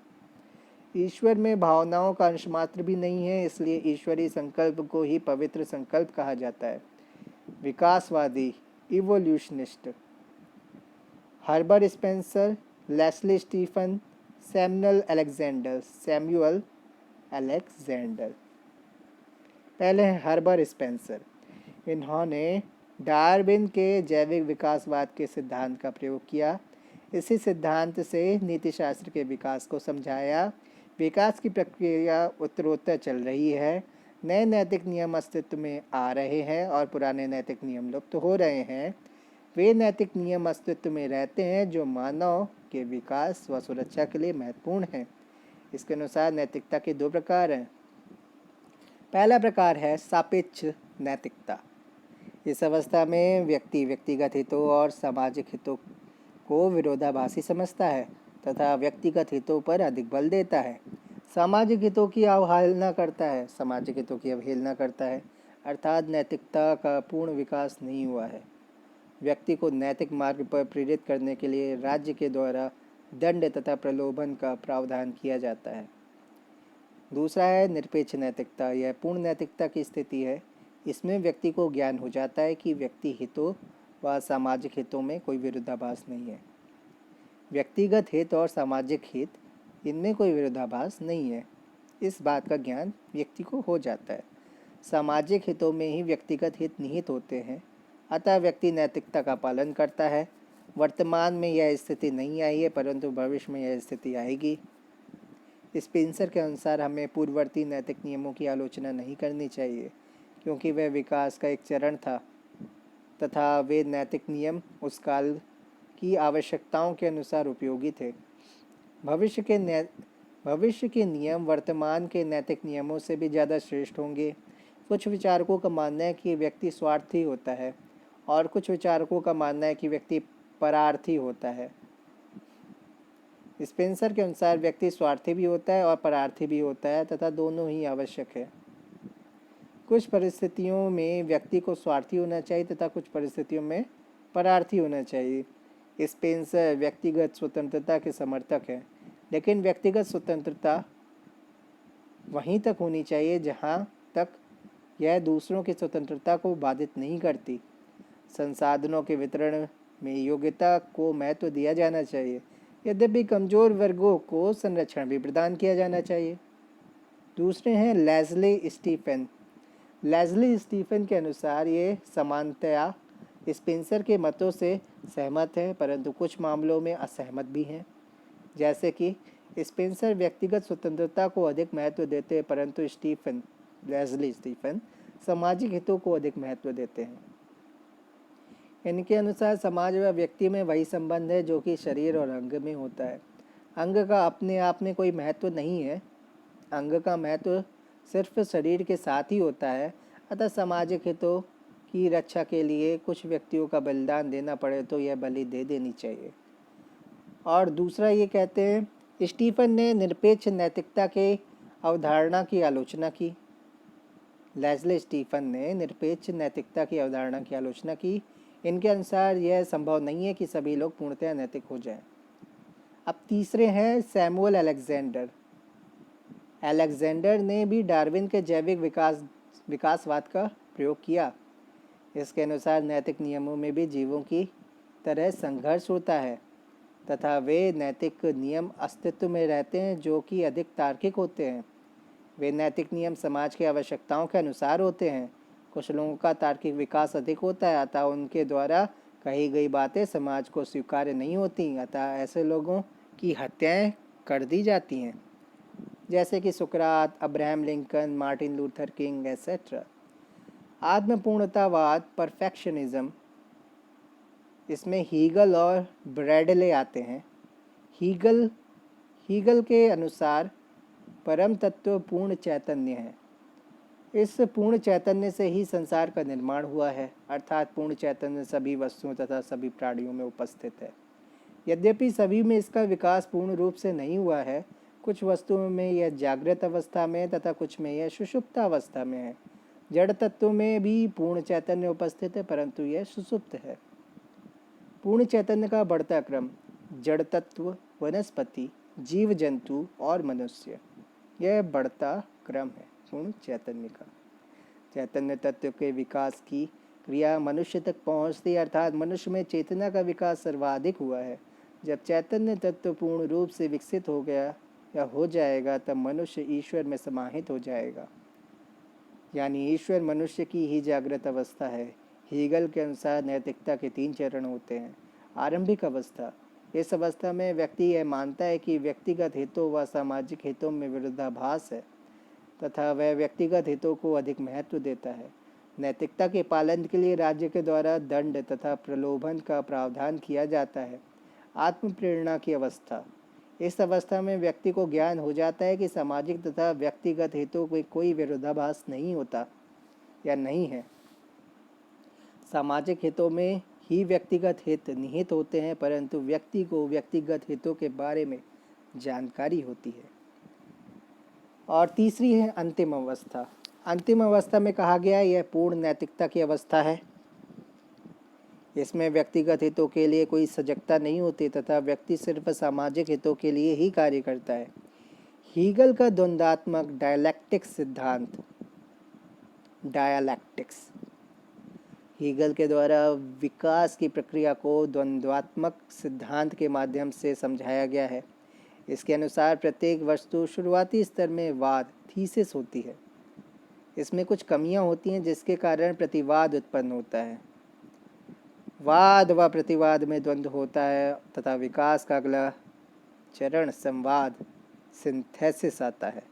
ईश्वर में भावनाओं का अंश मात्र भी नहीं है, इसलिए ईश्वरीय संकल्प को ही पवित्र संकल्प कहा जाता है। विकासवादी, evolutionist, Herbert Spencer, Leslie Stephen, Samuel Alexander. पहले हैं हर्बर्ट स्पेंसर। इन्होंने डार्विन के जैविक विकासवाद के सिद्धांत का प्रयोग किया। इसी सिद्धांत से नीतिशास्त्र के विकास को समझाया। विकास की प्रक्रिया उत्तरोत्तर चल रही है। नए नैतिक नियम अस्तित्व में आ रहे हैं और पुराने नैतिक नियम लुप्त हो रहे हैं। वे नैतिक नियम अस्तित्व में रहते हैं जो मानव के विकास व सुरक्षा के लिए महत्वपूर्ण हैं। इसके अनुसार नैतिकता के दो प्रकार हैं। पहला प्रकार है सापेक्ष नैतिकता। इस अवस्था में व्यक्ति व्यक्तिगत हितों और सामाजिक हितों को विरोधाभासी समझता है तथा व्यक्तिगत हितों पर अधिक बल देता है। सामाजिक हितों की अवहेलना करता है, अर्थात नैतिकता का पूर्ण विकास नहीं हुआ है। व्यक्ति को नैतिक मार्ग पर प्रेरित करने के लिए राज्य के द्वारा दंड तथा प्रलोभन का प्रावधान किया जाता है। दूसरा है निरपेक्ष नैतिकता। यह पूर्ण नैतिकता की स्थिति है। इसमें व्यक्ति को ज्ञान हो जाता है कि व्यक्ति हितों व सामाजिक हितों में कोई विरोधाभास नहीं है। व्यक्तिगत हित और सामाजिक हित, इनमें कोई विरोधाभास नहीं है। इस बात का ज्ञान व्यक्ति को हो जाता है। सामाजिक हितों में ही व्यक्तिगत हित निहित होते हैं, अतः व्यक्ति नैतिकता का पालन करता है। वर्तमान में यह स्थिति नहीं आई है, परंतु भविष्य में यह स्थिति आएगी। स्पेंसर के अनुसार हमें पूर्ववर्ती नैतिक नियमों की आलोचना नहीं करनी चाहिए, क्योंकि वह विकास का एक चरण था तथा वे नैतिक नियम उस काल की आवश्यकताओं के अनुसार उपयोगी थे। भविष्य के नियम वर्तमान के नैतिक नियमों से भी ज़्यादा श्रेष्ठ होंगे। कुछ विचारकों का मानना है कि व्यक्ति स्वार्थी होता है और कुछ विचारकों का मानना है कि व्यक्ति परार्थी होता है। स्पेंसर के अनुसार व्यक्ति स्वार्थी भी होता है और परार्थी भी होता है तथा दोनों ही आवश्यक है। कुछ परिस्थितियों में व्यक्ति को स्वार्थी होना चाहिए तथा कुछ परिस्थितियों में परार्थी होना चाहिए। स्पेंसर व्यक्तिगत स्वतंत्रता के समर्थक है, लेकिन व्यक्तिगत स्वतंत्रता वहीं तक होनी चाहिए जहां तक यह दूसरों की स्वतंत्रता को बाधित नहीं करती। संसाधनों के वितरण में योग्यता को महत्व दिया जाना चाहिए, यद्यपि कमज़ोर वर्गों को संरक्षण भी प्रदान किया जाना चाहिए। दूसरे हैं लेस्ली स्टीफन के अनुसार ये समानतया स्पेंसर के मतों से सहमत है, परंतु कुछ मामलों में असहमत भी हैं। जैसे कि स्पेंसर व्यक्तिगत स्वतंत्रता को अधिक महत्व देते हैं, परंतु लेस्ली स्टीफन सामाजिक हितों को अधिक महत्व देते हैं। इनके अनुसार समाज व व्यक्ति में वही संबंध है जो कि शरीर और अंग में होता है। अंग का अपने आप में कोई महत्व नहीं है। अंग का महत्व सिर्फ शरीर के साथ ही होता है। अतः सामाजिक हितों की रक्षा के लिए कुछ व्यक्तियों का बलिदान देना पड़े तो यह बलि दे देनी चाहिए। और दूसरा ये कहते हैं, स्टीफन ने निरपेक्ष नैतिकता के अवधारणा की आलोचना की। लेस्ली स्टीफन ने निरपेक्ष नैतिकता की अवधारणा की आलोचना की। इनके अनुसार यह संभव नहीं है कि सभी लोग पूर्णतः नैतिक हो जाएं। अब तीसरे हैं सैमुअल अलेक्जेंडर ने भी डार्विन के जैविक विकासवाद का प्रयोग किया। इसके अनुसार नैतिक नियमों में भी जीवों की तरह संघर्ष होता है तथा वे नैतिक नियम अस्तित्व में रहते हैं जो कि अधिक तार्किक होते हैं। वे नैतिक नियम समाज की आवश्यकताओं के अनुसार होते हैं। कुछ लोगों का तार्किक विकास अधिक होता है, अतः उनके द्वारा कही गई बातें समाज को स्वीकार्य नहीं होती, अतः ऐसे लोगों की हत्याएं कर दी जाती हैं, जैसे कि सुकरात, Abraham Lincoln, Martin Luther King etcetera. आत्मपूर्णतावाद, परफेक्शनिज्म, इसमें हीगल और ब्रैडले आते हैं। हीगल के अनुसार परम तत्व पूर्ण चैतन्य है। इस पूर्ण चैतन्य से ही संसार का निर्माण हुआ है, अर्थात पूर्ण चैतन्य सभी वस्तुओं तथा सभी प्राणियों में उपस्थित है। यद्यपि सभी में इसका विकास पूर्ण रूप से नहीं हुआ है, कुछ वस्तुओं में यह जागृत अवस्था में तथा कुछ में यह सुषुप्त अवस्था में है। जड़ तत्व में भी पूर्ण चैतन्य उपस्थित है, परंतु यह सुषुप्त है। पूर्ण चैतन्य का बढ़ता क्रम: जड़ तत्व, वनस्पति, जीव जंतु और मनुष्य, यह बढ़ता क्रम है पूर्ण चैतन्य का। चैतन्य तत्व के विकास की क्रिया मनुष्य तक पहुँचती, अर्थात मनुष्य में चेतना का विकास सर्वाधिक हुआ है। जब चैतन्य तत्व पूर्ण रूप से विकसित हो गया या हो जाएगा, तब मनुष्य ईश्वर में समाहित हो जाएगा, यानी ईश्वर मनुष्य की ही जागृत अवस्था है। हीगल के अनुसार नैतिकता के 3 चरण होते हैं। आरंभिक अवस्था: इस अवस्था में व्यक्ति यह मानता है कि व्यक्तिगत हितों व सामाजिक हितों में विरोधाभास है तथा वह व्यक्तिगत हितों को अधिक महत्व देता है। नैतिकता के पालन के लिए राज्य के द्वारा दंड तथा प्रलोभन का प्रावधान किया जाता है। आत्म प्रेरणा की अवस्था: इस अवस्था में व्यक्ति को ज्ञान हो जाता है कि सामाजिक तथा व्यक्तिगत हितों में कोई विरोधाभास नहीं होता या नहीं है। सामाजिक हितों में ही व्यक्तिगत हित निहित होते हैं, परंतु व्यक्ति को व्यक्तिगत हितों के बारे में जानकारी होती है। और तीसरी है अंतिम अवस्था। अंतिम अवस्था में कहा गया यह पूर्ण नैतिकता की अवस्था है। इसमें व्यक्तिगत हितों के लिए कोई सजगता नहीं होती तथा व्यक्ति सिर्फ सामाजिक हितों के लिए ही कार्य करता है। हीगल का द्वंद्वात्मक डायलैक्टिक्स सिद्धांत, डायलैक्टिक्स, हीगल के द्वारा विकास की प्रक्रिया को द्वंद्वात्मक सिद्धांत के माध्यम से समझाया गया है। इसके अनुसार प्रत्येक वस्तु शुरुआती स्तर में वाद, थीसिस होती है। इसमें कुछ कमियां होती हैं जिसके कारण प्रतिवाद उत्पन्न होता है। वाद व प्रतिवाद में द्वंद्व होता है तथा विकास का अगला चरण संवाद, सिंथेसिस आता है।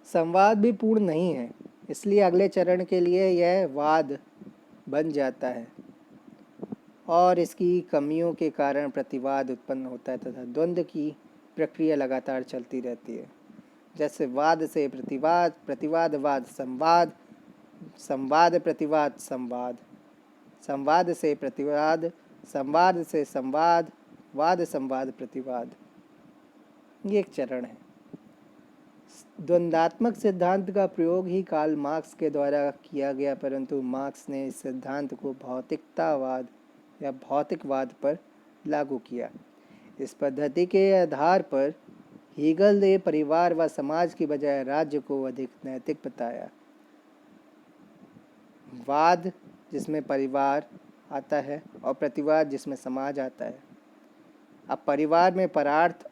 संवाद भी पूर्ण नहीं है, इसलिए अगले चरण के लिए यह वाद बन जाता है और इसकी कमियों के कारण प्रतिवाद उत्पन्न होता है तथा द्वंद्व की प्रक्रिया लगातार चलती रहती है। जैसे वाद से प्रतिवाद, प्रतिवाद वाद संवाद, संवाद प्रतिवाद संवाद, संवाद से प्रतिवाद, संवाद से संवाद, वाद संवाद प्रतिवाद, ये एक चरण है। द्वंद्वात्मक सिद्धांत का प्रयोग ही कार्ल मार्क्स के द्वारा किया गया, परंतु मार्क्स ने इस सिद्धांत को भौतिकतावाद या भौतिकवाद पर लागू किया। इस पद्धति के आधार पर हीगल ने परिवार व समाज की बजाय राज्य को अधिक नैतिक बताया। वाद जिसमें परिवार आता है और प्रतिवाद जिसमें समाज आता है। अब परिवार में परार्थ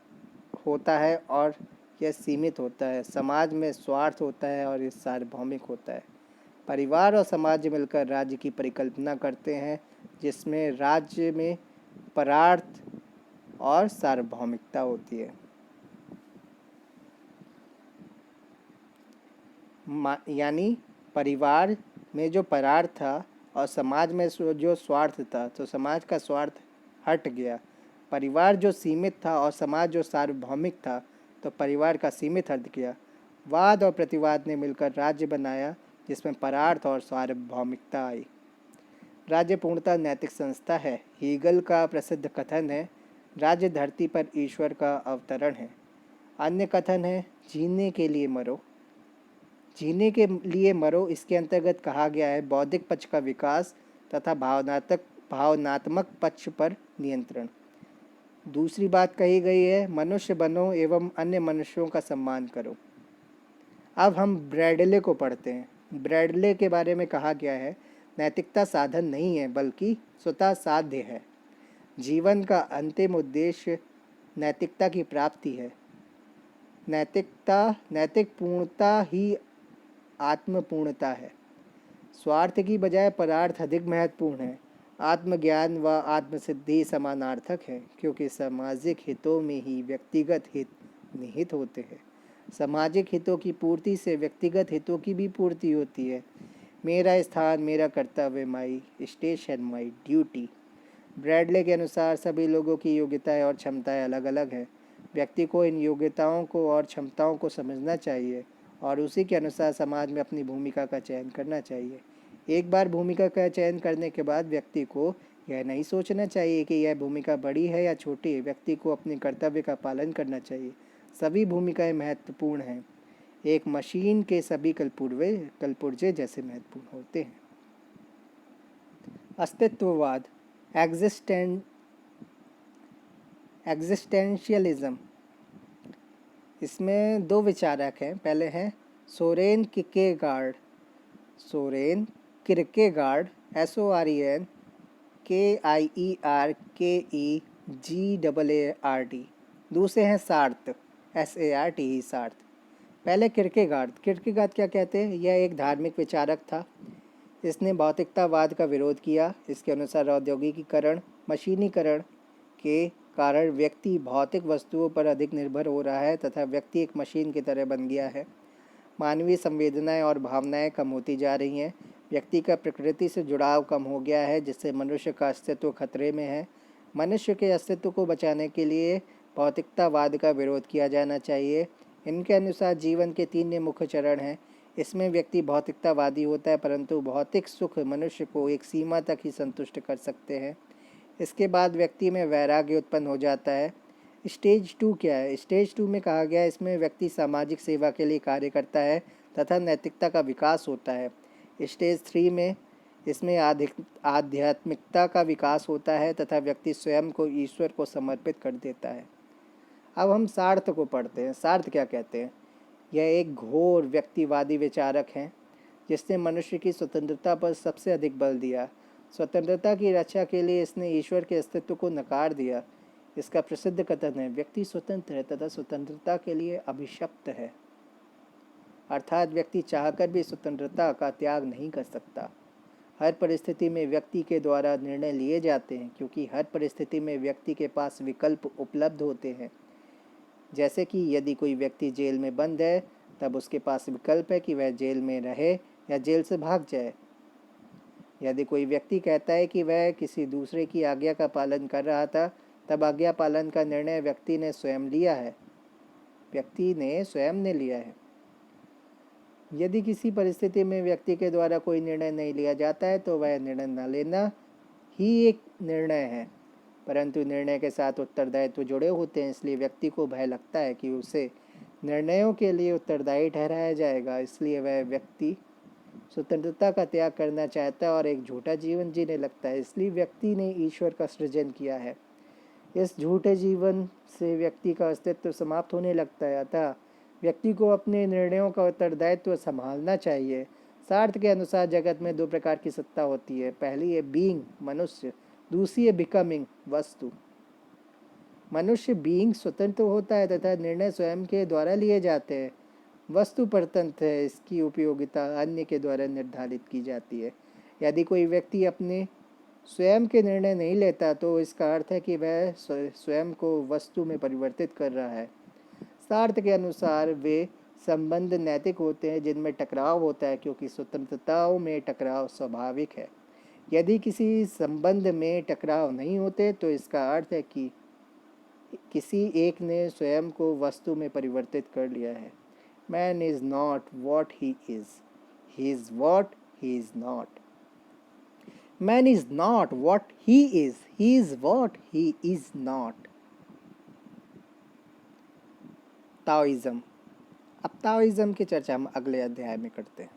होता है और यह सीमित होता है, समाज में स्वार्थ होता है और यह सार्वभौमिक होता है। परिवार और समाज मिलकर राज्य की परिकल्पना करते हैं, जिसमें राज्य में परार्थ और सार्वभौमिकता होती है। यानी परिवार में जो परार्थ था और समाज में जो स्वार्थ था, तो समाज का स्वार्थ हट गया। परिवार जो सीमित था और समाज जो सार्वभौमिक था, तो परिवार का सीमित हट गया। वाद और प्रतिवाद ने मिलकर राज्य बनाया, जिसमें परार्थ और सार्वभौमिकता आई। राज्य पूर्णतः नैतिक संस्था है। हीगल का प्रसिद्ध कथन है, राज्य धरती पर ईश्वर का अवतरण है। अन्य कथन है, जीने के लिए मरो, जीने के लिए मरो। इसके अंतर्गत कहा गया है बौद्धिक पक्ष का विकास तथा भावनात्मक पक्ष पर नियंत्रण। दूसरी बात कही गई है, मनुष्य बनो एवं अन्य मनुष्यों का सम्मान करो। अब हम ब्रैडले को पढ़ते हैं। ब्रैडले के बारे में कहा गया है, नैतिकता साधन नहीं है बल्कि स्वतः साध्य है। जीवन का अंतिम उद्देश्य नैतिकता की प्राप्ति है। नैतिक पूर्णता ही आत्मपूर्णता है। स्वार्थ की बजाय परार्थ अधिक महत्वपूर्ण है। आत्मज्ञान व आत्मसिद्धि समानार्थक है, क्योंकि सामाजिक हितों में ही व्यक्तिगत हित निहित होते हैं। सामाजिक हितों की पूर्ति से व्यक्तिगत हितों की भी पूर्ति होती है। मेरा स्थान, मेरा कर्तव्य, माई स्टेशन, माई ड्यूटी। ब्रैडले के अनुसार सभी लोगों की योग्यताएं और क्षमताएं अलग अलग हैं। व्यक्ति को इन योग्यताओं को और क्षमताओं को समझना चाहिए और उसी के अनुसार समाज में अपनी भूमिका का चयन करना चाहिए। एक बार भूमिका का चयन करने के बाद व्यक्ति को यह नहीं सोचना चाहिए कि यह भूमिका बड़ी है या छोटी है। व्यक्ति को अपने कर्तव्य का पालन करना चाहिए। सभी भूमिकाएं महत्वपूर्ण हैं। एक मशीन के सभी कलपुर्जे जैसे महत्वपूर्ण होते हैं। अस्तित्ववाद, एग्जिस्टेंशियलिज्म। इसमें दो विचारक हैं। पहले हैं सोरेन किरकेगार्ड, SOREN KIERKEGAARD। दूसरे हैं सार्त्र, SARTE। पहले किरकेगार्ड क्या कहते हैं? यह एक धार्मिक विचारक था। इसने भौतिकतावाद का विरोध किया। इसके अनुसार औद्योगिकीकरण, मशीनीकरण के कारण व्यक्ति भौतिक वस्तुओं पर अधिक निर्भर हो रहा है तथा व्यक्ति एक मशीन की तरह बन गया है। मानवीय संवेदनाएं और भावनाएं कम होती जा रही हैं। व्यक्ति का प्रकृति से जुड़ाव कम हो गया है, जिससे मनुष्य का अस्तित्व खतरे में है। मनुष्य के अस्तित्व को बचाने के लिए भौतिकतावाद का विरोध किया जाना चाहिए। इनके अनुसार जीवन के 3 मुख्य चरण हैं। इसमें व्यक्ति भौतिकतावादी होता है, परंतु भौतिक सुख मनुष्य को एक सीमा तक ही संतुष्ट कर सकते हैं। इसके बाद व्यक्ति में वैराग्य उत्पन्न हो जाता है। स्टेज 2 क्या है? स्टेज 2 में कहा गया है, इसमें व्यक्ति सामाजिक सेवा के लिए कार्य करता है तथा नैतिकता का विकास होता है। स्टेज 3 में इसमें आध्यात्मिकता का विकास होता है तथा व्यक्ति स्वयं को ईश्वर को समर्पित कर देता है। अब हम सार्थ को पढ़ते हैं। सार्थ क्या कहते हैं? यह एक घोर व्यक्तिवादी विचारक हैं, जिसने मनुष्य की स्वतंत्रता पर सबसे अधिक बल दिया। स्वतंत्रता की रक्षा के लिए इसने ईश्वर के अस्तित्व को नकार दिया। इसका प्रसिद्ध कथन है, व्यक्ति स्वतंत्र है तथा स्वतंत्रता के लिए अभिशप्त है। अर्थात व्यक्ति चाहकर भी स्वतंत्रता का त्याग नहीं कर सकता। हर परिस्थिति में व्यक्ति के द्वारा निर्णय लिए जाते हैं, क्योंकि हर परिस्थिति में व्यक्ति के पास विकल्प उपलब्ध होते हैं। जैसे कि यदि कोई व्यक्ति जेल में बंद है, तब उसके पास विकल्प है कि वह जेल में रहे या जेल से भाग जाए। यदि कोई व्यक्ति कहता है कि वह किसी दूसरे की आज्ञा का पालन कर रहा था, तब आज्ञा पालन का निर्णय व्यक्ति ने स्वयं लिया है। यदि किसी परिस्थिति में व्यक्ति के द्वारा कोई निर्णय नहीं लिया जाता है, तो वह निर्णय न लेना ही एक निर्णय है, परंतु निर्णय के साथ उत्तरदायित्व जुड़े होते हैं। इसलिए व्यक्ति को भय लगता है कि उसे निर्णयों के लिए उत्तरदायी ठहराया जाएगा। इसलिए वह व्यक्ति स्वतंत्रता का त्याग करना चाहता है और एक झूठा जीवन जीने लगता है। इसलिए व्यक्ति ने ईश्वर का सृजन किया है। इस झूठे जीवन से व्यक्ति का अस्तित्व समाप्त होने लगता है। अतः व्यक्ति को अपने निर्णयों का उत्तरदायित्व संभालना चाहिए। सार्थ के अनुसार जगत में 2 प्रकार की सत्ता होती है। पहली है बीइंग, मनुष्य। दूसरी है बिकमिंग, वस्तु। मनुष्य बीइंग स्वतंत्र होता है तथा निर्णय स्वयं के द्वारा लिए जाते हैं। वस्तु परतंत्र है, इसकी उपयोगिता अन्य के द्वारा निर्धारित की जाती है। यदि कोई व्यक्ति अपने स्वयं के निर्णय नहीं लेता, तो इसका अर्थ है कि वह स्वयं को वस्तु में परिवर्तित कर रहा है। सार्थ के अनुसार वे संबंध नैतिक होते हैं जिनमें टकराव होता है, क्योंकि स्वतंत्रताओं में टकराव स्वाभाविक है। यदि किसी संबंध में टकराव नहीं होते, तो इसका अर्थ है कि किसी एक ने स्वयं को वस्तु में परिवर्तित कर लिया है। Man is not what he is. He is what he is not. Man is not what he is. He is what he is not. Taoism. अब ताओइज्म की चर्चा हम अगले अध्याय में करते हैं।